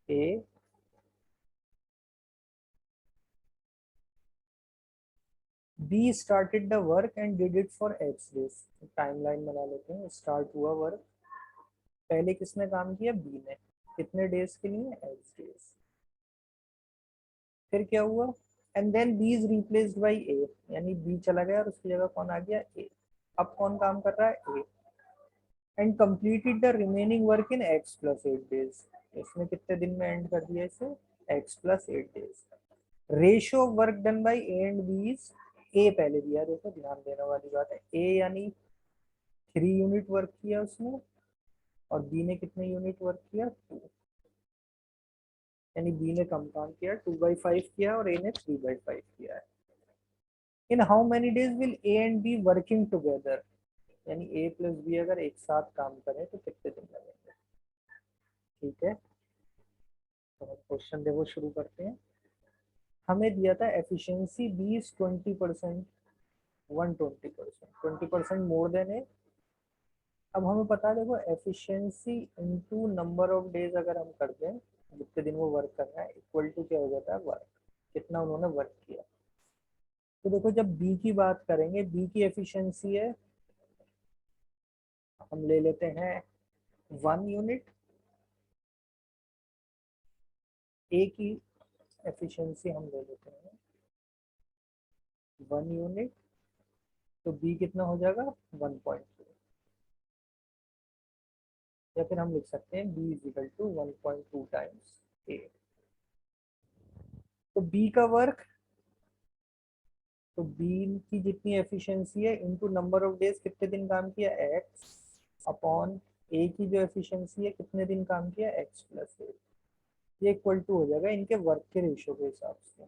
A। B started the work and did it for X days। Timeline बना लेते हैं, स्टार्ट हुआ वर्क, पहले किसने काम किया B ने, कितने डेज के लिए X डेज, फिर क्या हुआ, and then B is replaced by A, यानी B चला गया और उसकी जगह कौन आ गया A। अब कौन काम कर रहा है A, and completed the remaining work in X+8 days, इसने कितने दिन में एंड कर दिया इसे X+8 days. Ratio of work done by A and B is, A पहले दिया, देखो ध्यान देने वाली बात है, A यानी 3 यूनिट वर्क किया उसने, और बी ने कितने यूनिट वर्क किया 2, यानी बी ने कम काम किया 2/5 किया, और ए ने 3/5 किया है। इन how many days will A and be working together, यानी ए प्लस बी अगर एक साथ काम करें तो कितने दिन लगेंगे। ठीक है, तो हम क्वेश्चन देखो शुरू करते हैं। हमें दिया था efficiency B is 20%, 20% more than A. अब हमें पता है, देखो efficiency into number of days अगर हम करते हैं, जितने दिन वो वर्क करना है, इक्वल टू क्या हो जाता है वर्क, कितना उन्होंने वर्क किया। तो देखो जब बी की बात करेंगे, बी की एफिशिएंसी है, हम ले लेते हैं 1 यूनिट, ए की एफिशिएंसी हम ले लेते हैं 1 यूनिट, तो बी कितना हो जाएगा 1.2, या फिर हम लिख सकते हैं B is equal to 1.2 times A. तो बी का वर्क, तो बी की जितनी एफिशिएंसी है इनटू नंबर ऑफ डेज, कितने दिन काम किया एक्स, अपॉन ए की जो एफिशिएंसी है कितने दिन काम किया एक्स प्लस ए, ये इक्वल टू हो जाएगा इनके वर्क के रेशियो के हिसाब से।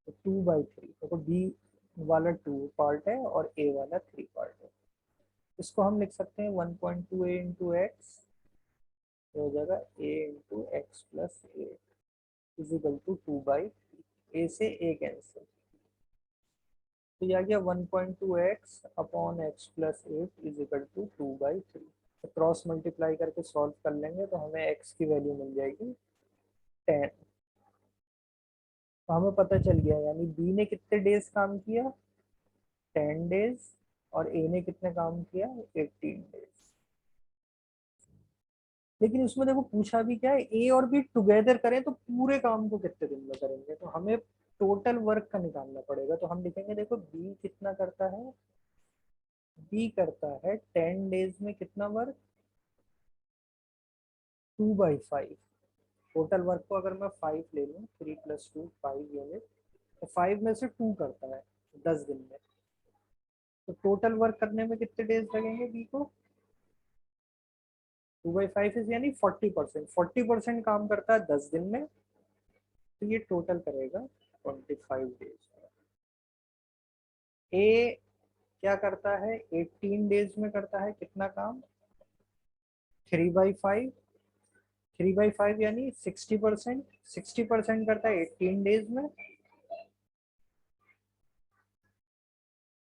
तो 2/3, तो बी वाला 2 पार्ट है और ए वाला 3 पार्ट है। इसको हम लिख सकते हैं 1.2 ए इंटू एक्स, हो जाएगा A into x plus A is equal to 2/3। A से ए कैंसिल, तो ये आ गया 1.2x upon x plus eight is equal to 2/3। तो क्रॉस मल्टीप्लाई करके सॉल्व कर लेंगे तो हमें x की वैल्यू मिल जाएगी 10। तो हमें पता चल गया, यानी b ने कितने डेज काम किया 10 डेज, और a ने कितने काम किया 18 डेज। लेकिन उसमें देखो पूछा भी क्या है, a और b टुगेदर करें तो पूरे काम को कितने दिन में करेंगे, तो हमें टोटल वर्क का निकालना पड़ेगा। तो हम लिखेंगे देखो b कितना करता है, b करता है 10 डेज में कितना वर्क 2/5। टोटल वर्क को अगर मैं 5 ले लूँ, 3 + 2 5 यूनिट, तो 5 में से 2 करता है 10 दिन में। तो टोटल वर्क करने में कितने डेज लगेंगे बी को, 2/5 यानी 40%। 40% काम करता है 10 दिन में, तो ये टोटल करेगा 25 डेज। ए क्या करता है 18 डेज में करता है कितना काम 3/5। 3/5 यानी 60%। 60% करता है 18 डेज में,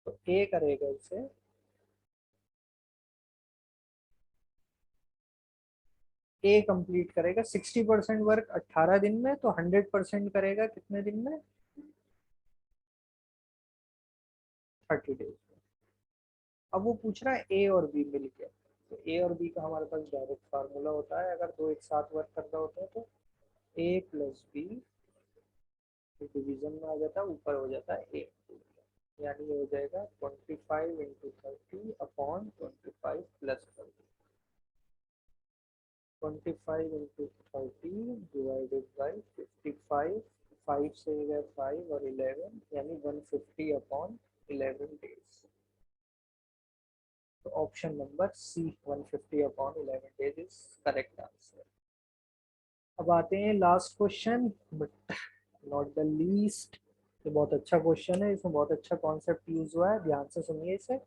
तो ए करेगा इसे ए कंप्लीट करेगा 60% वर्क 18 दिन में, तो 100% करेगा कितने दिन में 30 डेज में। अब वो पूछ रहा है ए और बी मिलके, तो ए और बी का हमारे पास डायरेक्ट फार्मूला होता है, अगर दो एक साथ वर्क कर रहे होते हैं तो ए प्लस बी डिवीजन में आ जाता है, ऊपर हो जाता है ए, यानी ये हो जाएगा 25 into 30 upon 25 plus 30। 25 into 30 divided by 55, 5 से गए 5 और 11, यानी 150 अपॉन 11 डेज। तो option number C 150 upon 11 days is correct answer. अब आते हैं last question, but not the least. ये बहुत अच्छा क्वेश्चन है, इसमें बहुत अच्छा कॉन्सेप्ट यूज हुआ है, ध्यान से सुनिए इसे।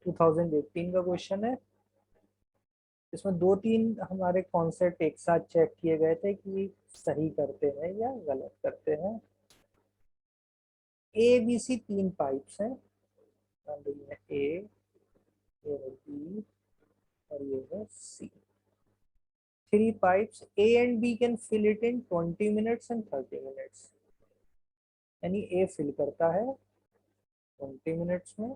2018 का क्वेश्चन है, इसमें 2-3 हमारे कॉन्सेप्ट एक साथ चेक किए गए थे कि सही करते हैं या गलत करते हैं। ए बी सी 3 पाइप्स हैं, ए, ये है बी और ये है C. 3 pipes A and B can fill it in 20 minutes and 30 minutes, यानी ए फिल करता है 20 मिनट्स में,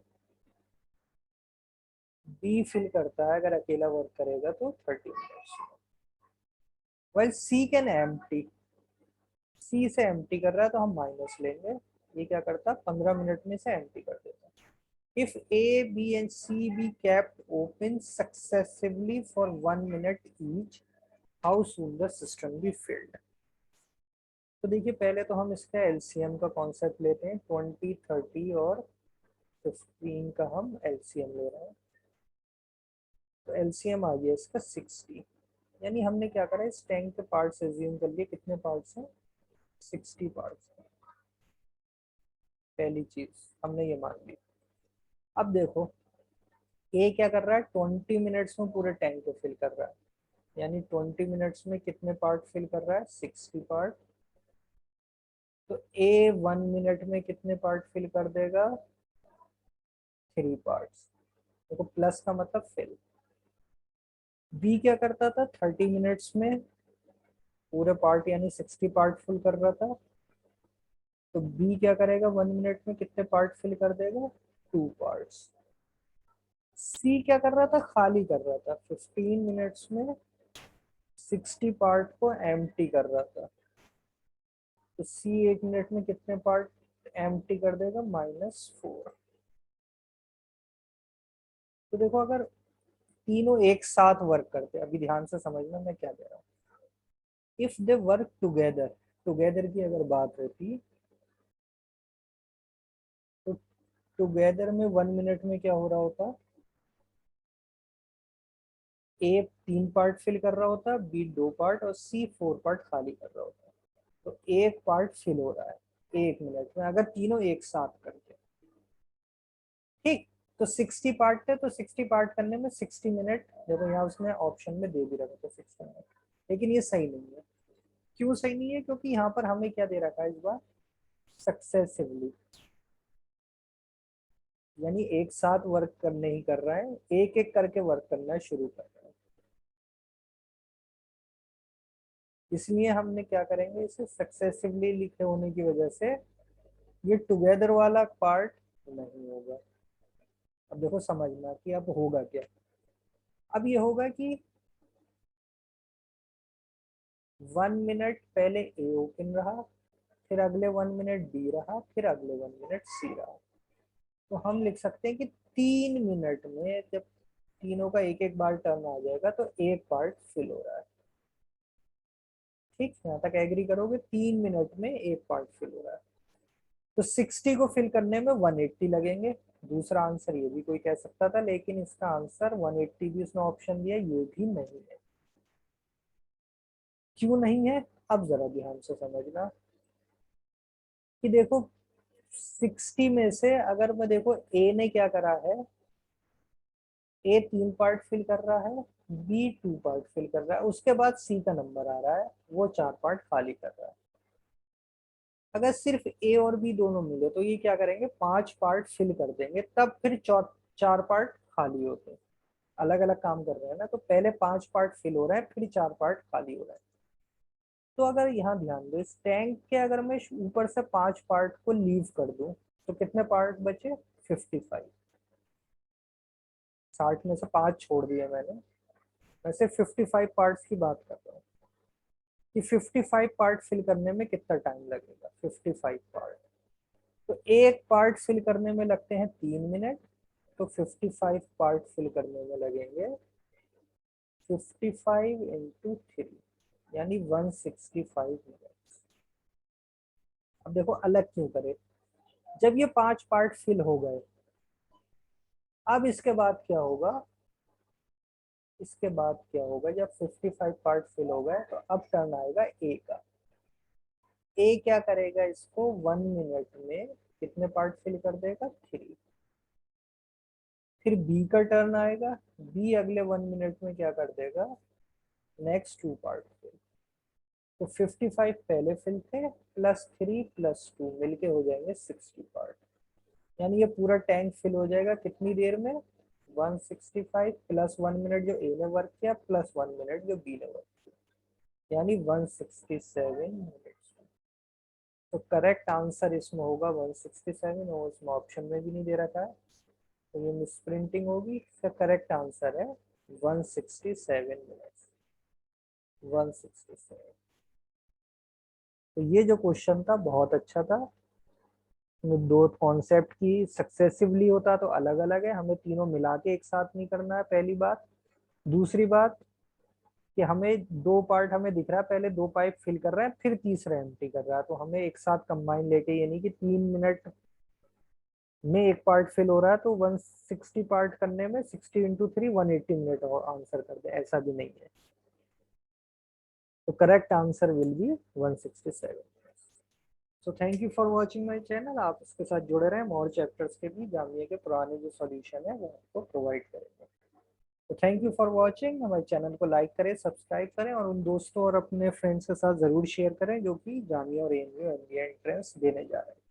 बी फिल करता है अगर अकेला वर्क करेगा तो 30 मिनट्स में। वेल सी कैन एम्प्टी, सी से एम्प्टी कर रहा है तो हम माइनस लेंगे, ये क्या करता है 15 मिनट में से एम्प्टी कर देता है। If A, B and C be kept open successively for 1 minute each, how soon the system be filled? तो देखिए पहले तो हम इसका एलसीएम का कॉन्सेप्ट लेते हैं, 20, 30 और 15 का हम एलसीएम ले रहे हैं। तो एलसीएम आ गया इसका 60, यानी हमने क्या करा इस टैंक के पार्ट्स एज्यूम कर लिए, कितने पार्ट्स हैं 60 पार्ट्स हैं। पहली चीज हमने ये मान ली। अब देखो ए क्या कर रहा है 20 मिनट्स में पूरे टैंक को फिल कर रहा है, यानी 20 मिनट्स में कितने पार्ट फिल कर रहा है 60 पार्ट। तो ए 1 मिनट में कितने पार्ट फिल कर देगा 3 पार्ट्स। देखो प्लस का मतलब फिल। बी क्या करता था 30 मिनट्स में पूरे पार्ट यानी 60 पार्ट फिल कर रहा था, तो बी क्या करेगा 1 मिनट में कितने पार्ट फिल कर देगा 2 पार्ट्स। सी क्या कर रहा था खाली कर रहा था, 15 मिनट्स में 60 पार्ट को एम्प्टी कर रहा था, तो सी 1 मिनट में कितने पार्ट एम्प्टी कर देगा -4। तो देखो अगर तीनों एक साथ वर्क करते, अभी ध्यान से समझना मैं क्या कह रहा हूँ। If they work together, together की अगर बात रहती तो टुगेदर में 1 मिनट में क्या हो रहा होता, ए 3 पार्ट फिल कर रहा होता, बी 2 पार्ट और सी 4 पार्ट खाली कर रहा होता। तो 1 पार्ट फिल हो रहा है 1 मिनट में अगर तीनों एक साथ करते। ठीक, तो 60 पार्ट थे तो 60 पार्ट करने में 60 मिनट, देखो यहाँ उसने ऑप्शन में दे भी रखा था 60 मिनट, लेकिन ये सही नहीं है। क्यों सही नहीं है? क्योंकि यहाँ पर हमें क्या दे रखा है इस बार, सक्सेसिवली, यानी एक साथ वर्क करने ही कर रहा है, एक एक करके वर्क करना शुरू कर रहा है। इसलिए हमने क्या करेंगे, इसे सक्सेसिवली लिखे होने की वजह से ये टुगेदर वाला पार्ट नहीं होगा। अब देखो समझना कि अब होगा क्या। अब ये होगा कि 1 मिनट पहले ए ओपन रहा, फिर अगले 1 मिनट बी रहा, फिर अगले 1 मिनट सी रहा। तो हम लिख सकते हैं कि 3 मिनट में जब तीनों का एक एक बार टर्न आ जाएगा तो 1 पार्ट फिल हो रहा है। ठीक, यहाँ तक एग्री करोगे? 3 मिनट में 1 पार्ट फिल हो रहा है। तो 60 को फिल करने में 180 लगेंगे। दूसरा आंसर ये भी कोई कह सकता था, लेकिन इसका आंसर 180 भी उसने ऑप्शन दिया, ये भी नहीं है। क्यों नहीं है? अब जरा ध्यान से समझना कि देखो 60 में से अगर मैं देखो ए ने क्या करा है, ए 3 पार्ट फिल कर रहा है, बी 2 पार्ट फिल कर रहा है, उसके बाद सी का नंबर आ रहा है, वो 4 पार्ट खाली कर रहा है। अगर सिर्फ ए और बी दोनों मिले तो ये क्या करेंगे, 5 पार्ट फिल कर देंगे, तब फिर 4 पार्ट खाली होते हैं। अलग अलग काम कर रहे हैं ना, तो पहले 5 पार्ट फिल हो रहा है, फिर 4 पार्ट खाली हो रहा है। तो अगर यहाँ ध्यान दो, इस टैंक के अगर मैं ऊपर से 5 पार्ट को लीव कर दूं तो कितने पार्ट बचे, 55। 60 में से 5 छोड़ दिए मैंने, वैसे 55 पार्ट्स की बात कर रहा हूँ कि 55 पार्ट फिल करने में कितना टाइम लगेगा। 55 पार्ट, तो एक पार्ट फिल करने में लगते हैं 3 मिनट, तो 55 पार्ट फिल करने में लगेंगे 55 × 3, यानी 165 मिनट। अब देखो अलग क्यों करे, जब ये 5 पार्ट फिल हो गए, अब इसके बाद क्या होगा, इसके बाद क्या होगा, जब 55 पार्ट फिल हो गए तो अब टर्न आएगा ए का। ए क्या करेगा, इसको 1 मिनट में कितने पार्ट फिल कर देगा, 3। फिर बी का टर्न आएगा, बी अगले 1 मिनट में क्या कर देगा, नेक्स्ट 2 पार्ट फिल। तो 55 पहले फिल थे, +3 + 2 मिलके हो जाएंगे 60 पार्ट, यानी ये पूरा टैंक फिल हो जाएगा कितनी देर में, 165 + 1 मिनट जो ए ने वर्क किया, +1 मिनट जो बी ने वर्क किया, यानी 167 मिनट। तो करेक्ट आंसर इसमें होगा 167, और इसमें ऑप्शन में भी नहीं दे रखा है, तो ये मिसप्रिंटिंग होगी। इसका करेक्ट आंसर है 167 मिनट्स, 167। तो ये जो क्वेश्चन था बहुत अच्छा था। दो कॉन्सेप्ट की सक्सेसिवली होता तो अलग अलग है, हमें तीनों मिला के एक साथ नहीं करना है, पहली बात। दूसरी बात कि हमें 2 पार्ट हमें दिख रहा है, पहले 2 पाइप फिल कर रहा है, फिर तीसरा एम्प्टी कर रहा है, तो हमें एक साथ कंबाइन लेके, यानी कि 3 मिनट में एक पार्ट फिल हो रहा है तो 160 पार्ट करने में 60 × 3 180 मिनट और आंसर कर दे, ऐसा भी नहीं है। तो correct answer will be 167। So thank you for watching my channel. आप इसके साथ जुड़े रहें, और चैप्टर्स के भी जामिया के पुराने जो सॉल्यूशन है वो आपको प्रोवाइड करेंगे। तो थैंक यू फॉर वॉचिंग। हमारे चैनल को लाइक करें, सब्सक्राइब करें, और उन दोस्तों और अपने फ्रेंड्स के साथ ज़रूर शेयर करें जो कि जामिया और एएनयू एमबीए एंट्रेंस देने जा रहे हैं।